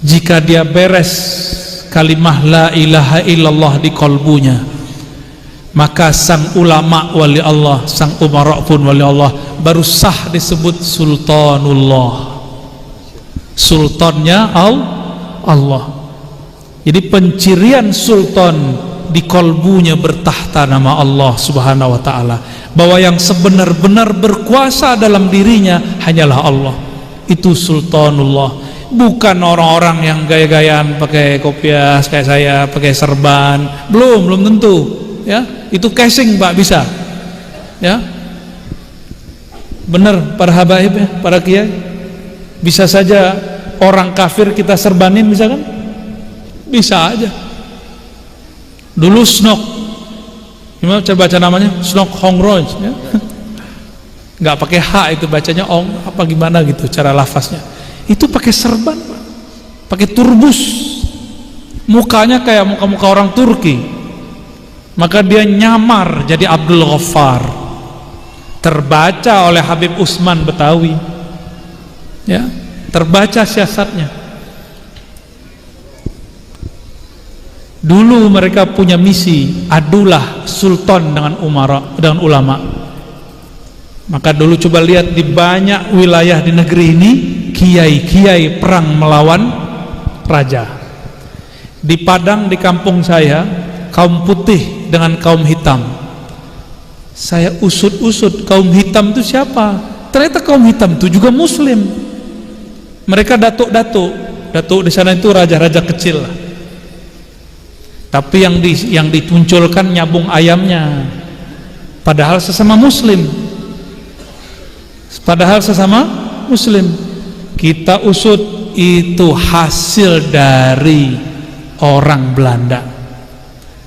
Jika dia beres kalimah la ilaha illallah di kalbunya, maka sang ulama wali Allah, sang umara pun wali Allah, baru sah disebut sultanullah. Sultannya Allah. Jadi pencirian sultan di kalbunya bertahta nama Allah subhanahu wa ta'ala, bahwa yang sebenar-benar berkuasa dalam dirinya hanyalah Allah. Itu sultanullah. Bukan orang-orang yang gaya-gayaan pakai kopiah kayak saya, pakai serban. Belum tentu ya. Itu casing Pak, bisa ya. Benar para habaib ya, para kiai. Bisa saja orang kafir kita serbanin, bisa kan? Bisa aja. Dulu Snok, gimana coba baca namanya? Snok Hongroj ya? Nggak pakai H itu, bacanya Ong apa gimana gitu cara lafaznya. Itu pakai serban, pakai turbus, mukanya kayak muka-muka orang Turki. Maka dia nyamar jadi Abdul Ghaffar, terbaca oleh Habib Usman Betawi ya, terbaca siasatnya. Dulu mereka punya misi, adulah sultan dengan umara, dengan ulama. Maka dulu coba lihat di banyak wilayah di negeri ini, kiai-kiai perang melawan raja. Di Padang, di kampung saya, kaum putih dengan kaum hitam. Saya usut-usut kaum hitam itu siapa? Ternyata kaum hitam itu juga muslim. Mereka datuk-datuk Datuk di sana itu raja-raja kecil lah. Tapi yang ditunculkan nyabung ayamnya, padahal sesama muslim. Kita usut, itu hasil dari orang Belanda.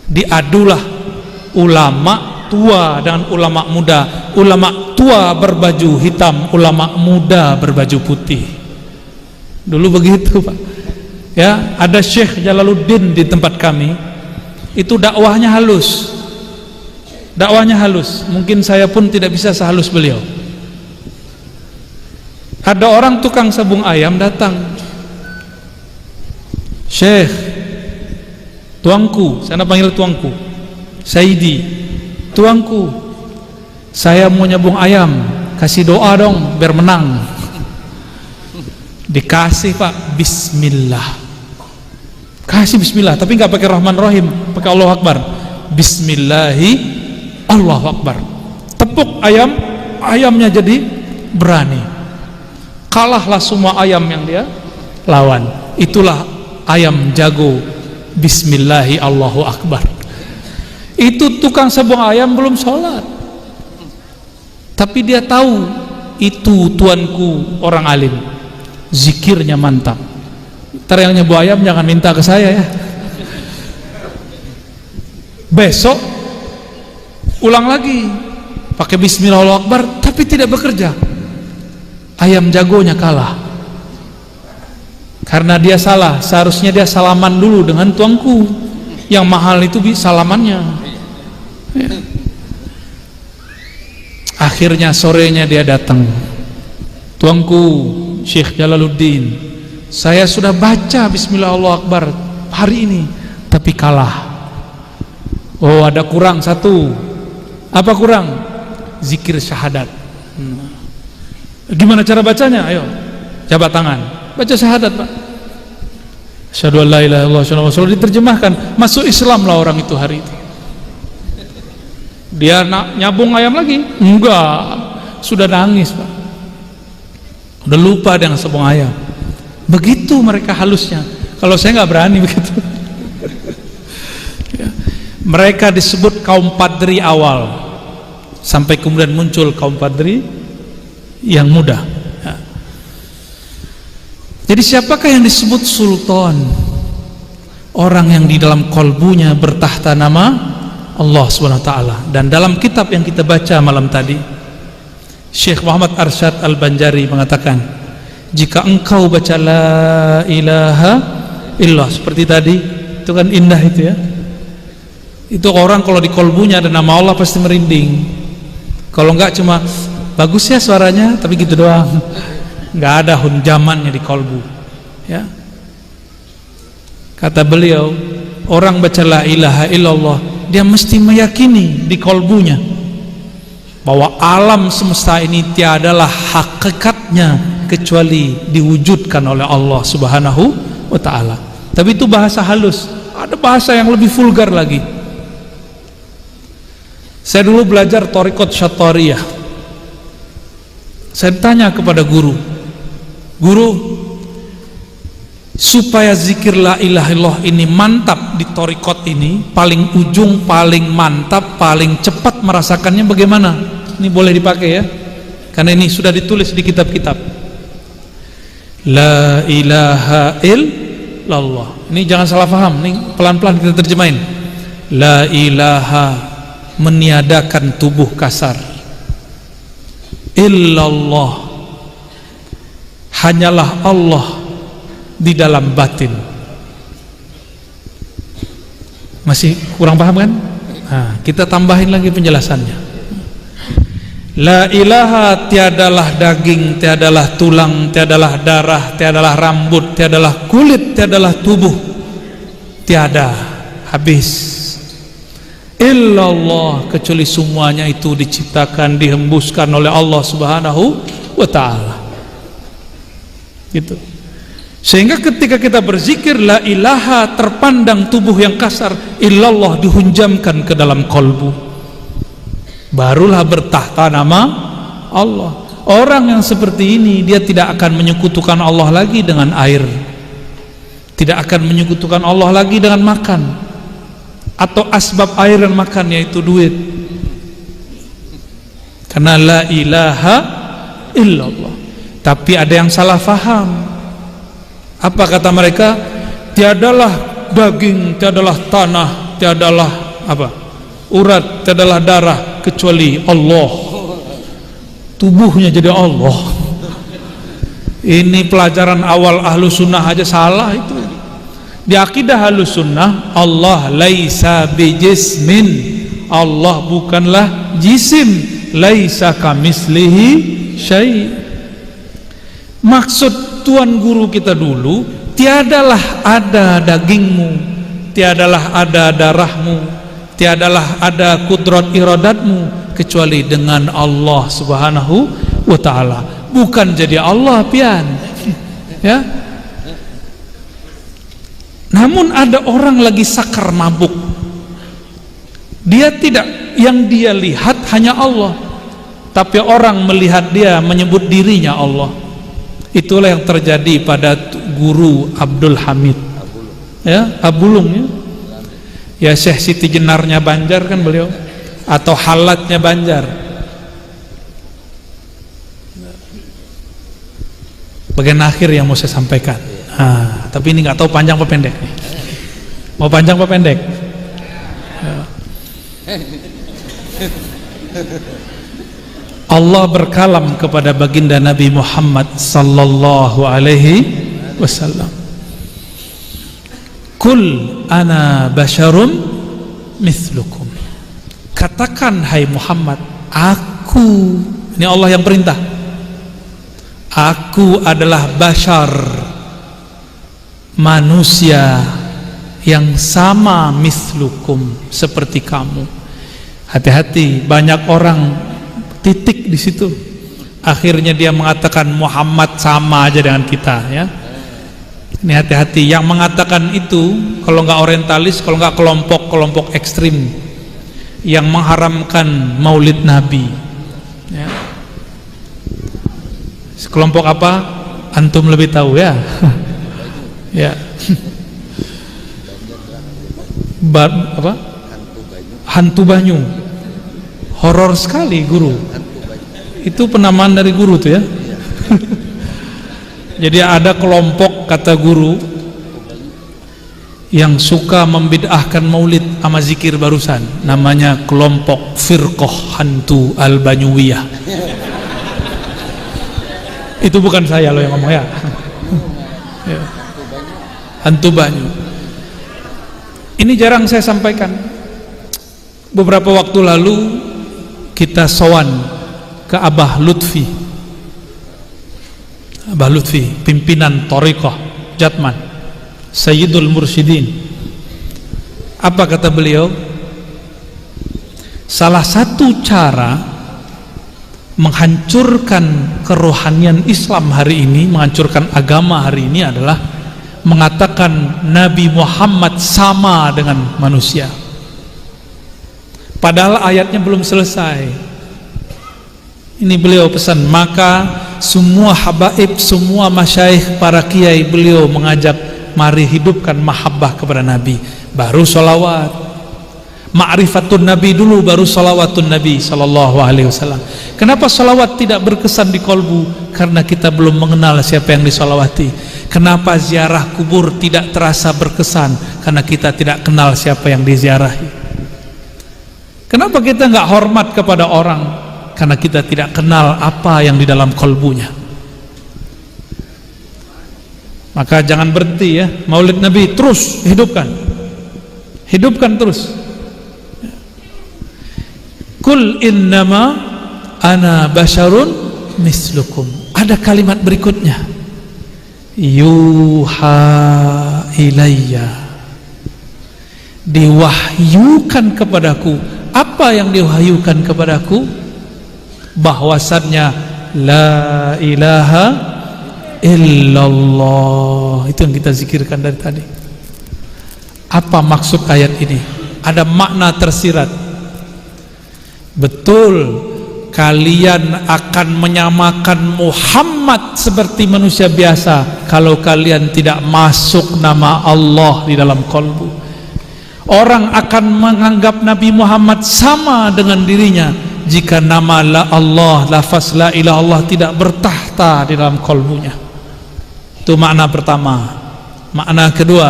Diadulah ulama tua dengan ulama muda. Ulama tua berbaju hitam, ulama muda berbaju putih. Dulu begitu, Pak. Ya, ada Syekh Jalaluddin di tempat kami. Itu dakwahnya halus. Mungkin saya pun tidak bisa sehalus beliau. Ada orang tukang sabung ayam datang. Syekh, tuangku, saya panggil tuangku, Saidi, tuangku, saya mau nyabung ayam, kasih doa dong biar menang. Dikasih, Pak, bismillah. Kasih bismillah, tapi nggak pakai Rahman Rahim, pakai Allahu Akbar. Bismillahi Allahu Akbar. Tepuk ayamnya jadi berani. Kalahlah semua ayam yang dia lawan. Itulah ayam jago. Bismillahi Allahu Akbar. Itu tukang sabung ayam belum sholat, tapi dia tahu itu tuanku orang alim, zikirnya mantap. Ntar yang nyebu ayam jangan minta ke saya ya. Besok ulang lagi pakai bismillah Allahu Akbar, tapi tidak bekerja. Ayam jagonya kalah karena dia salah. Seharusnya dia salaman dulu dengan tuangku yang mahal itu, salamannya ya. Akhirnya sorenya dia datang, tuangku Syekh Jalaluddin, saya sudah baca bismillah Allahu Akbar hari ini tapi kalah. Oh, ada kurang satu. Apa kurang? Zikir syahadat. Gimana cara bacanya? Ayo, jabat tangan, baca syahadat, Pak. Asyhadu an la ilaha illallah wa diterjemahkan, masuk Islam lah orang itu hari itu. Dia nyabung ayam lagi? Enggak, sudah nangis, Pak. Udah lupa dengan sabung ayam. Begitu mereka halusnya. Kalau saya nggak berani begitu. Ya. Mereka disebut kaum padri awal, sampai kemudian muncul kaum padri yang muda ya. Jadi siapakah yang disebut sultan? Orang yang di dalam kolbunya bertahta nama Allah SWT. Dan dalam kitab yang kita baca malam tadi, Syekh Muhammad Arsyad Al-Banjari mengatakan, jika engkau baca la ilaha illallah seperti tadi, itu kan indah itu ya. Itu orang kalau di kolbunya ada nama Allah pasti merinding. Kalau enggak cuma bagus ya suaranya, tapi gitu doang, nggak ada hunjamannya di kolbu ya. Kata beliau, orang baca la ilaha illallah, dia mesti meyakini di kolbunya bahwa alam semesta ini tiadalah hakikatnya kecuali diwujudkan oleh Allah Subhanahu wa ta'ala. Tapi itu bahasa halus. Ada bahasa yang lebih vulgar lagi. Saya dulu belajar Thariqat Syattariyah. Saya tanya kepada guru, supaya zikir la ilaha illallah ini mantap di thariqat ini, paling ujung, paling mantap, paling cepat merasakannya bagaimana? Ini boleh dipakai ya, karena ini sudah ditulis di kitab-kitab. La ilaha illallah. Ini jangan salah paham, ini pelan-pelan kita terjemahin. La ilaha, meniadakan tubuh kasar. Illallah, hanyalah Allah di dalam batin. Masih kurang paham kan? Nah, kita tambahin lagi penjelasannya. La ilaha, tiadalah daging, tiadalah tulang, tiadalah darah, tiadalah rambut, tiadalah kulit, tiadalah tubuh, tiada, habis. Illallah, kecuali semuanya itu diciptakan, dihembuskan oleh Allah Subhanahu wa ta'ala. Gitu. Sehingga ketika kita berzikir la ilaha, terpandang tubuh yang kasar, illallah dihunjamkan ke dalam kolbu, barulah bertahta nama Allah. Orang yang seperti ini dia tidak akan menyekutukan Allah lagi dengan air. tidak akan menyekutukan Allah lagi dengan makan atau asbab air dan makan, yaitu duit. Karena la ilaha illallah. Tapi ada yang salah faham. Apa kata mereka? Tiadalah daging, tiadalah tanah, tiadalah apa? Urat, tiadalah darah kecuali Allah. Tubuhnya jadi Allah. Ini pelajaran awal ahlu sunnah aja salah itu. Di akidah ahlu sunnah, Allah laisa bijismin, Allah bukanlah jisim, laisa kamislihi syai'. Maksud tuan guru kita dulu, tiadalah ada dagingmu, tiadalah ada darahmu, tiadalah ada kudrat iradatmu kecuali dengan Allah Subhanahu wa ta'ala. Bukan jadi Allah pian. Ya. Namun ada orang lagi sakar mabuk. Dia tidak, yang dia lihat hanya Allah, tapi orang melihat dia menyebut dirinya Allah. Itulah yang terjadi pada guru Abdul Hamid, ya, Abulung, ya. Ya, Syekh Siti Jenarnya Banjar kan beliau, atau Halatnya Banjar. Bagian akhir yang mau saya sampaikan. Tapi ini nggak tahu panjang apa pendek nih. Mau panjang apa pendek? Ya. Allah berkalam kepada baginda Nabi Muhammad sallallahu alaihi wasallam. Kul ana basyarum mithlukum. Katakan hai Muhammad, aku, ini Allah yang perintah, aku adalah bashar, manusia yang sama, mithlukum, seperti kamu. Hati-hati, banyak orang titik di situ, akhirnya dia mengatakan Muhammad sama aja dengan kita, ya. Ini hati-hati, yang mengatakan itu kalau nggak orientalis, kalau nggak kelompok ekstrim yang mengharamkan maulid Nabi, ya. Kelompok apa? Antum lebih tahu, ya. Ya. Apa? Hantu Banyu. Horor sekali guru. Itu penamaan dari guru tuh, ya. Jadi ada kelompok, kata guru, yang suka membid'ahkan maulid sama zikir barusan, namanya kelompok Firqah Hantu Al-Banyuwiyah. Itu bukan saya loh yang ngomong, ya. Ya. Hantu Banyu. Ini jarang saya sampaikan. Beberapa waktu lalu kita sowan ke Abah Lutfi. Abah Lutfi, pimpinan Thariqah Jatman, Sayyidul Mursyidin. Apa kata beliau? Salah satu cara menghancurkan kerohanian Islam hari ini, menghancurkan agama hari ini adalah mengatakan Nabi Muhammad sama dengan manusia. Padahal ayatnya belum selesai. Ini beliau pesan, maka semua habaib, semua masyaikh, para kiai, beliau mengajak mari hidupkan mahabbah kepada Nabi, baru sholawat. Ma'rifatun Nabi dulu, baru sholawatun Nabi sallallahu alaihi wasallam. Kenapa sholawat tidak berkesan di kolbu? Karena kita belum mengenal siapa yang disolawati. Kenapa ziarah kubur tidak terasa berkesan? Karena kita tidak kenal siapa yang diziarahi. Kenapa kita nggak hormat kepada orang? Karena kita tidak kenal apa yang di dalam kolbunya. Maka jangan berhenti, ya. Maulid Nabi terus hidupkan. Hidupkan terus. Kul innama ana basyarun mislukum. Ada kalimat berikutnya. Yuha ilayya. Diwahyukan kepadaku. Apa yang diwahyukan kepadaku? Bahwasannya la ilaha illallah. Itu yang kita zikirkan dari tadi. Apa maksud ayat ini? Ada makna tersirat. Betul, kalian akan menyamakan Muhammad seperti manusia biasa kalau kalian tidak masuk nama Allah di dalam kalbu. Orang akan menganggap Nabi Muhammad sama dengan dirinya jika nama la Allah, lafaz la ilaha Allah tidak bertahta di dalam kalbunya. Itu makna pertama. Makna kedua,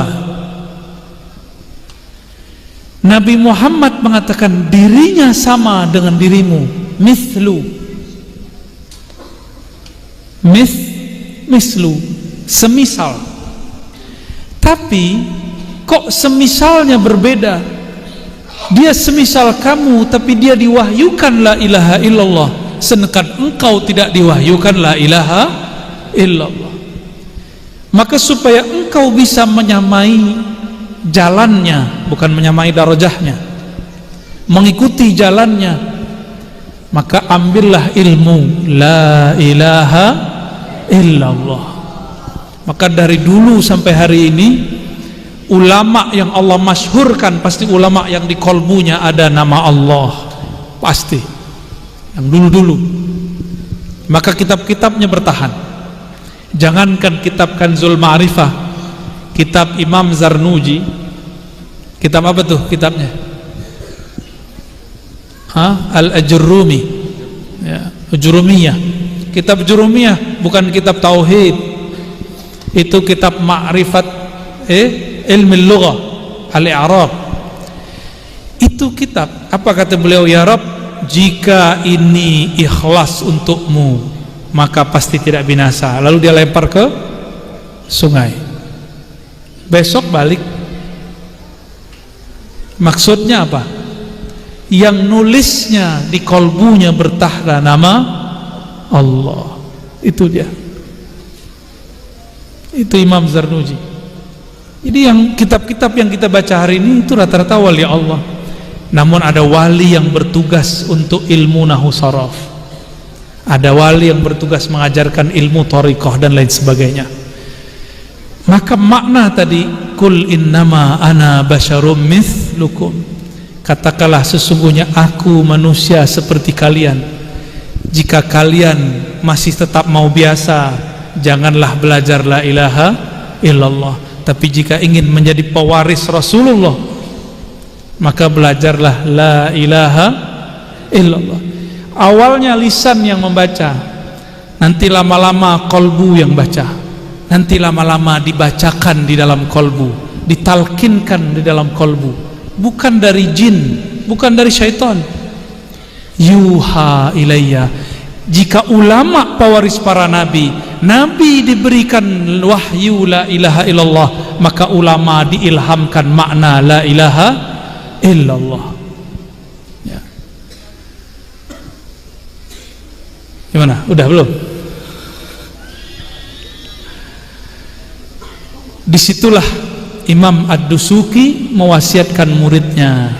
Nabi Muhammad mengatakan dirinya sama dengan dirimu, mislu, mislu, semisal. Tapi kok semisalnya berbeda? Dia semisal kamu, tapi dia diwahyukan la ilaha illallah, sedangkan engkau tidak diwahyukan la ilaha illallah. Maka supaya engkau bisa menyamai jalannya, bukan menyamai darajahnya, mengikuti jalannya, maka ambillah ilmu la ilaha illallah. Maka dari dulu sampai hari ini, ulama yang Allah masyhurkan pasti ulama yang di kolbunya ada nama Allah, pasti yang dulu-dulu. Maka kitab-kitabnya bertahan. Jangankan kitab Kanzul Ma'rifah, kitab Imam Zarnuji, kitab apa tuh kitabnya? Al-Ajurrumi, ya, Jurumiyah. Kitab Jurumiyah bukan kitab tauhid, itu kitab ma'rifat ilmu lughah, al-i'rab. Itu kitab apa kata beliau? Ya Rabb, jika ini ikhlas untukmu maka pasti tidak binasa. Lalu dia lempar ke sungai, besok balik. Maksudnya apa? Yang nulisnya di kolbunya bertahta nama Allah. Itu dia, itu Imam Zarnuji. Jadi yang kitab-kitab yang kita baca hari ini itu rata-rata wali Allah. Namun ada wali yang bertugas untuk ilmu nahwu saraf, ada wali yang bertugas mengajarkan ilmu thariqah dan lain sebagainya. Maka makna tadi kul innama ana basyarum mithlukum, katakanlah sesungguhnya aku manusia seperti kalian. Jika kalian masih tetap mau biasa, janganlah belajar la ilaha illallah. Tapi jika ingin menjadi pewaris Rasulullah, maka belajarlah la ilaha illallah. Awalnya lisan yang membaca, nanti lama-lama kolbu yang baca, nanti lama-lama dibacakan di dalam kolbu, ditalkinkan di dalam kolbu. Bukan dari jin, bukan dari syaitan. Yuha ilayya. Jika ulama pewaris para nabi, nabi diberikan wahyu la ilaha illallah, maka ulama diilhamkan makna la ilaha illallah. Ya. Gimana? Udah belum? Disitulah Imam Ad-Dusuki mewasiatkan muridnya,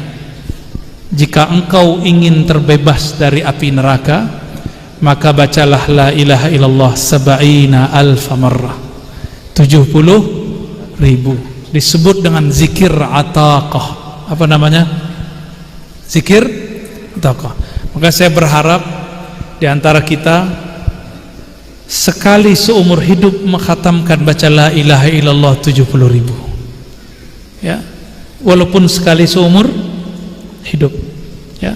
jika engkau ingin terbebas dari api neraka, maka bacalah la ilaha illallah sab'ina alfa marrah, 70.000. Disebut dengan zikir ataqah. Apa namanya? Zikir ataqah. Maka saya berharap di antara kita sekali seumur hidup mengkhatamkan baca la ilaha illallah 70.000. Ya, walaupun sekali seumur hidup. Ya,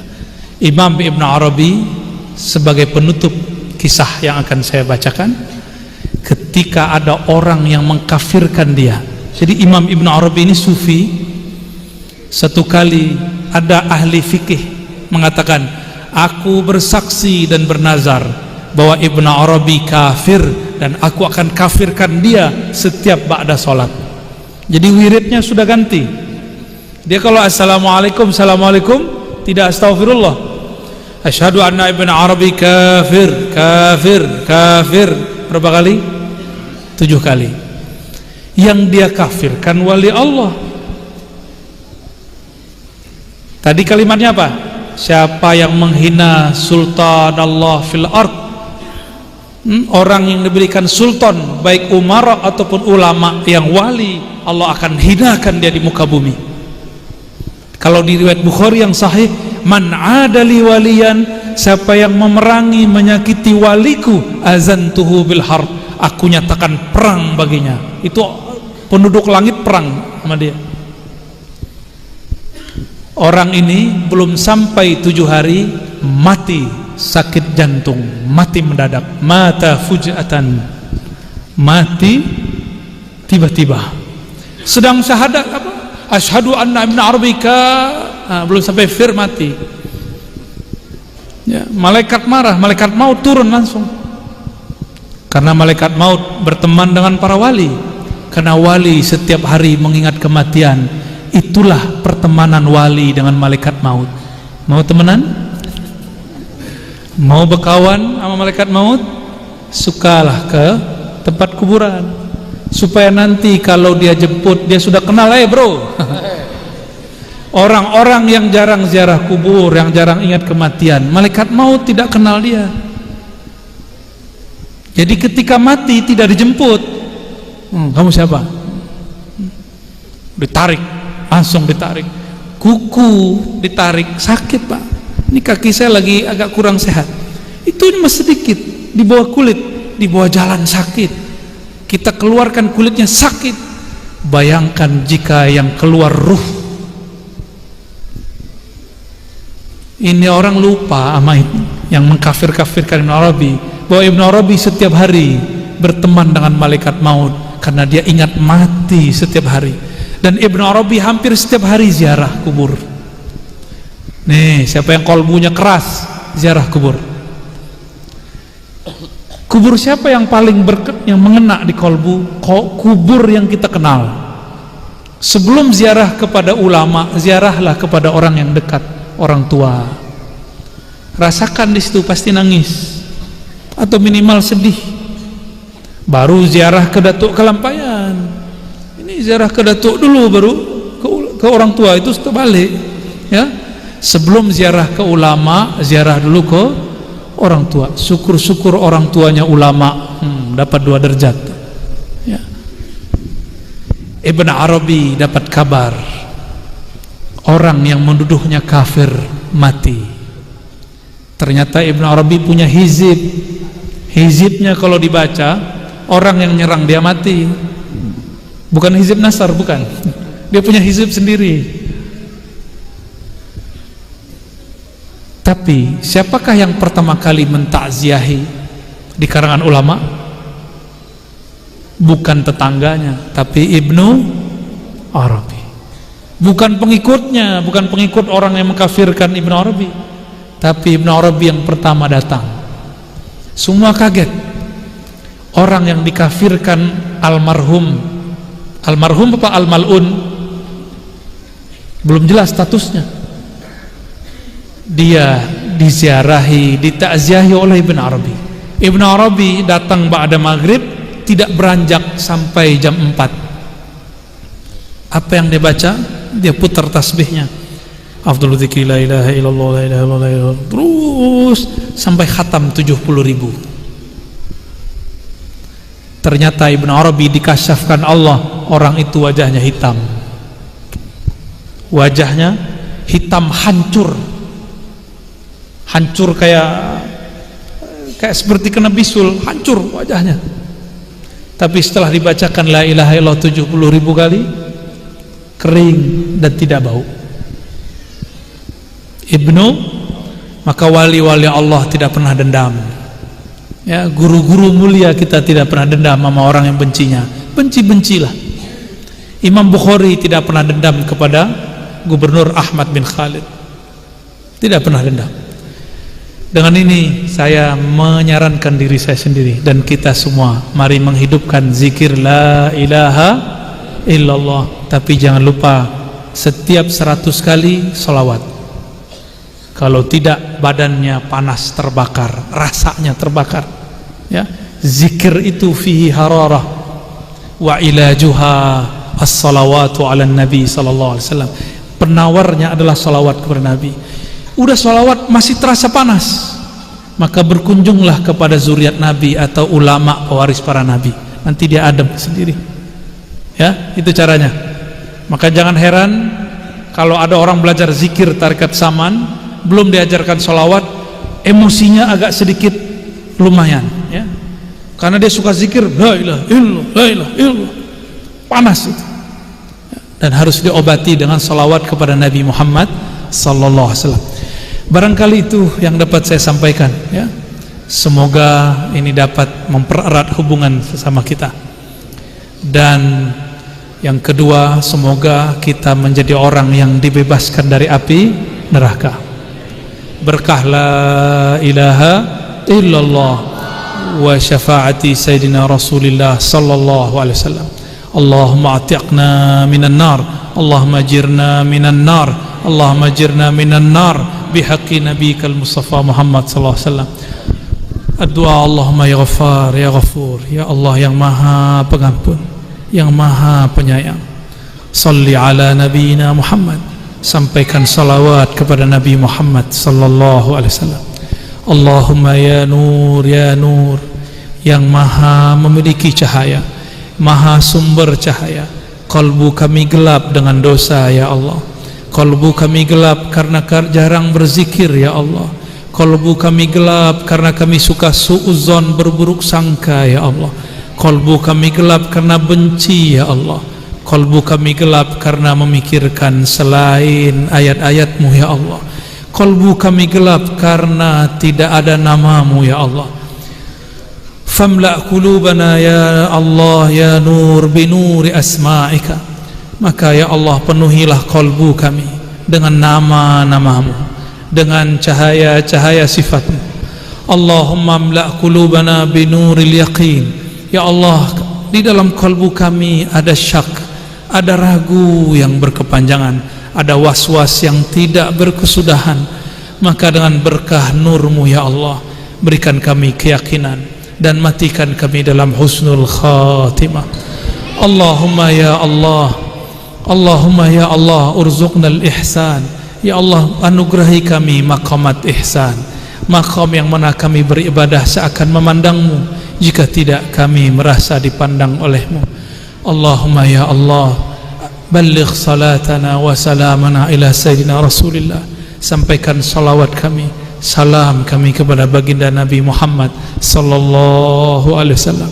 Imam Ibn Arabi sebagai penutup kisah yang akan saya bacakan, ketika ada orang yang mengkafirkan dia. Jadi Imam Ibn Arabi ini sufi. Satu kali ada ahli fikih mengatakan, aku bersaksi dan bernazar bahwa Ibn Arabi kafir dan aku akan kafirkan dia setiap ba'da salat. Jadi wiridnya sudah ganti. Dia kalau assalamualaikum, assalamualaikum, tidak astaghfirullah. Asyhadu anna Ibn Arabi kafir, kafir, kafir. Berapa kali? 7 kali. Yang dia kafirkan wali Allah. Tadi kalimatnya apa? Siapa yang menghina sultan Allah fil ard, orang yang diberikan sultan, baik umara ataupun ulama yang wali, Allah akan hinakan dia di muka bumi. Kalau di riwayat Bukhari yang sahih, man adali waliyan siapa yang memerangi menyakiti waliku azantuhu bil harb, aku nyatakan perang baginya. Itu penduduk langit perang sama dia. Orang ini belum sampai 7 hari mati sakit jantung, mati mendadak, mata fujatan, mati tiba-tiba. Sedang syahadat apa? Asyhadu anna ibn Arabika, belum sampai fir mati. Ya, malaikat marah, malaikat maut turun langsung. Karena malaikat maut berteman dengan para wali. Karena wali setiap hari mengingat kematian. Itulah pertemanan wali dengan malaikat maut. Mau temenan? Mau berkawan sama malaikat maut? Sukalah ke tempat kuburan, supaya nanti kalau dia jemput dia sudah kenal. Bro, orang-orang yang jarang ziarah kubur, yang jarang ingat kematian, malaikat maut tidak kenal dia. Jadi ketika mati tidak dijemput, kamu siapa? Ditarik, langsung ditarik, kuku ditarik, sakit pak, ini kaki saya lagi agak kurang sehat. Itu cuma sedikit, di bawah kulit, di bawah jalan sakit, kita keluarkan kulitnya sakit. Bayangkan jika yang keluar ruh. Ini orang lupa sama yang mengkafir-kafirkan Ibn Arabi, bahwa Ibn Arabi setiap hari berteman dengan malaikat maut karena dia ingat mati setiap hari. Dan Ibn Arabi hampir setiap hari ziarah kubur. Nih, siapa yang kolbunya keras ziarah kubur? Kubur siapa yang paling yang mengena di kolbu? Kubur yang kita kenal. Sebelum ziarah kepada ulama, ziarahlah kepada orang yang dekat, orang tua. Rasakan di situ pasti nangis atau minimal sedih. Baru ziarah ke Datuk Kelampayan. Ini ziarah ke Datuk dulu, baru ke orang tua, itu setelah balik. Ya, sebelum ziarah ke ulama, ziarah dulu ke orang tua. Syukur-syukur orang tuanya ulama, dapat 2 derajat. Ya. Ibn Arabi dapat kabar orang yang menduduhnya kafir mati. Ternyata Ibn Arabi punya hizib. Hizibnya kalau dibaca, orang yang nyerang dia mati. Bukan hizib Nasar, bukan. Dia punya hizib sendiri. Tapi siapakah yang pertama kali mentakziahi di karangan ulama? Bukan tetangganya, tapi Ibnu Arabi. Bukan pengikutnya, bukan pengikut orang yang mengkafirkan Ibnu Arabi, tapi Ibnu Arabi yang pertama datang. Semua kaget. Orang yang dikafirkan almarhum apa al-mal'un, belum jelas statusnya, dia diziarahi, ditakziahi oleh Ibn Arabi. Ibn Arabi datang ba'da maghrib, tidak beranjak sampai jam 4. Apa yang dia baca? Dia putar tasbihnya, afdhalu dzikri la ilaha illallah la ilaha illallah, terus sampai khatam 70.000. Ternyata Ibn Arabi dikasyafkan Allah, orang itu wajahnya hitam. Wajahnya hitam, hancur. Hancur kayak seperti kena bisul, hancur wajahnya. Tapi setelah dibacakan la ilaha illallah 70.000 kali, kering dan tidak bau. Ibnu, maka wali-wali Allah tidak pernah dendam. Ya, guru-guru mulia kita tidak pernah dendam sama orang yang bencinya. Benci-bencilah. Imam Bukhari tidak pernah dendam kepada Gubernur Ahmad bin Khalid. Tidak pernah dendam. Dengan ini saya menyarankan diri saya sendiri dan kita semua, mari menghidupkan zikir la ilaha illallah. Tapi jangan lupa setiap 100 kali sholawat. Kalau tidak, badannya panas, terbakar, rasanya terbakar. Ya, zikir itu fihi hararah wa ilajuha as-salawatu ala nabi sallallahu alaihi wasallam. Penawarnya adalah salawat kepada Nabi. Udah salawat masih terasa panas, maka berkunjunglah kepada zuriat Nabi atau ulama pewaris para Nabi. Nanti dia adem sendiri. Ya, itu caranya. Maka jangan heran kalau ada orang belajar zikir tarekat saman, belum diajarkan sholawat, emosinya agak sedikit lumayan ya, karena dia suka zikir la ilaha illallah, la ilaha illallah, panas itu, dan harus diobati dengan salawat kepada Nabi Muhammad sallallahu alaihi wasallam. Barangkali itu yang dapat saya sampaikan ya. Semoga ini dapat mempererat hubungan sesama kita. Dan yang kedua, semoga kita menjadi orang yang dibebaskan dari api neraka. Berkah la ilaha illallah wa syafaati sayyidina Rasulillah sallallahu alaihi wasallam. Allahumma atiqna minan nar, Allahumma jirna minan nar, Allahumma jirna minan nar bihaqqi nabiyikal Mustafa Muhammad sallallahu alaihi wasallam. Doa Allahumma ya Ghaffar ya Ghafur, ya Allah yang maha pengampun, yang maha penyayang. Salli ala nabiyina Muhammad, sampaikan salawat kepada Nabi Muhammad sallallahu alaihi wasallam. Allahumma ya nur yang maha memiliki cahaya, maha sumber cahaya. Kalbu kami gelap dengan dosa ya Allah. Kalbu kami gelap karena jarang berzikir ya Allah. Kalbu kami gelap karena kami suka suudzon, berburuk sangka ya Allah. Kalbu kami gelap karena benci ya Allah. Kalbu kami gelap karena memikirkan selain ayat-ayat-Mu ya Allah. Kalbu kami gelap karena tidak ada nama-Mu ya Allah. Famla' qulubana ya Allah ya nur binuri asma'ika. Maka ya Allah, penuhilah kalbu kami dengan nama-nama-Mu, dengan cahaya-cahaya sifat-Mu. Allahumma amla' qulubana binuril yaqin. Ya Allah, di dalam kalbu kami ada syak, ada ragu yang berkepanjangan, ada was-was yang tidak berkesudahan. Maka dengan berkah nur-Mu ya Allah, berikan kami keyakinan dan matikan kami dalam husnul khatimah. Allahumma ya Allah, Allahumma ya Allah, urzuqnal ihsan. Ya Allah, anugerahi kami maqamat ihsan, maqam yang mana kami beribadah seakan memandang-Mu, jika tidak kami merasa dipandang oleh-Mu. Allahumma ya Allah, balligh salatana wa salamana ila sayyidina Rasulillah. Sampaikan salawat kami, salam kami kepada baginda Nabi Muhammad sallallahu alaihi wasallam.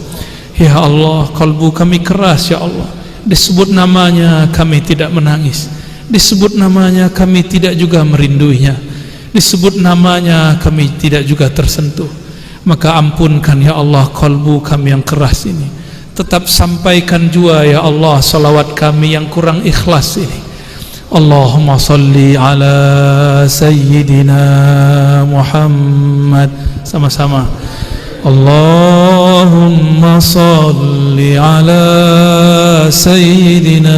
Ya Allah, kalbu kami keras ya Allah. Disebut namanya kami tidak menangis, disebut namanya kami tidak juga merinduinya, disebut namanya kami tidak juga tersentuh. Maka ampunkan ya Allah kalbu kami yang keras ini. Tetap sampaikan juga ya Allah salawat kami yang kurang ikhlas ini. Allahumma salli ala sayyidina Muhammad. Sama-sama. Allahumma salli ala sayyidina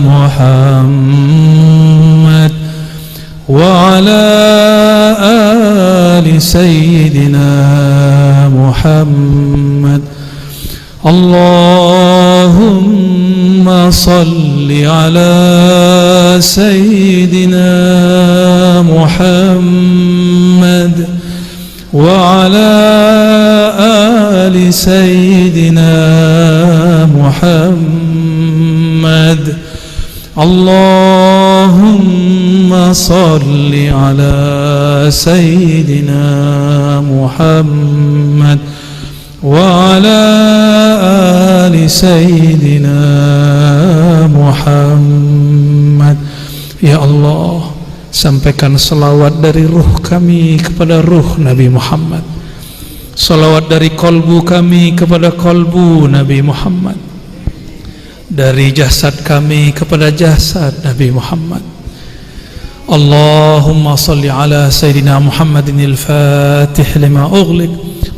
Muhammad wa ala ali sayyidina Muhammad. Allahumma salli ala sayyidina Muhammad wa ala ali sayyidina Muhammad. Allahumma salli ala sayyidina Muhammad wa ala ali sayyidina Muhammad. Ya Allah, sampaikan salawat dari ruh kami kepada ruh Nabi Muhammad, salawat dari kalbu kami kepada kalbu Nabi Muhammad, dari jasad kami kepada jasad Nabi Muhammad. Allahumma salli ala sayyidina Muhammadin al-fatih lima ughliq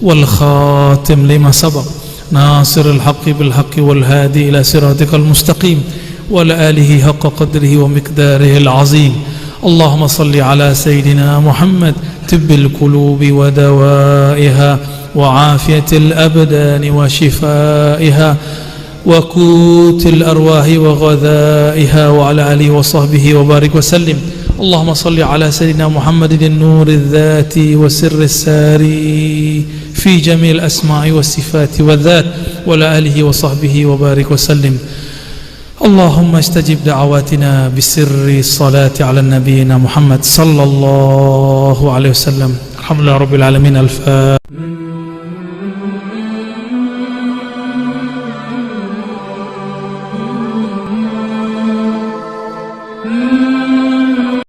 wal khatim lima sabaq, nasiril haqqi bil haqqi wal hadi ila siratikal mustaqim wa ala alihi haqqa qadrihi wa miqdarihi al-azim. اللهم صل على سيدنا محمد طب القلوب ودوائها وعافية الأبدان وشفائها وقوت الأرواح وغذائها وعلى آله وصحبه وبارك وسلم. اللهم صل على سيدنا محمد النور الذاتي وسر الساري في جميع الأسماء والصفات والذات وعلى آله وصحبه وبارك وسلم. اللهم استجب دعواتنا بسر الصلاة على نبينا محمد صلى الله عليه وسلم. Alhamdulillah Rabbil Alamin.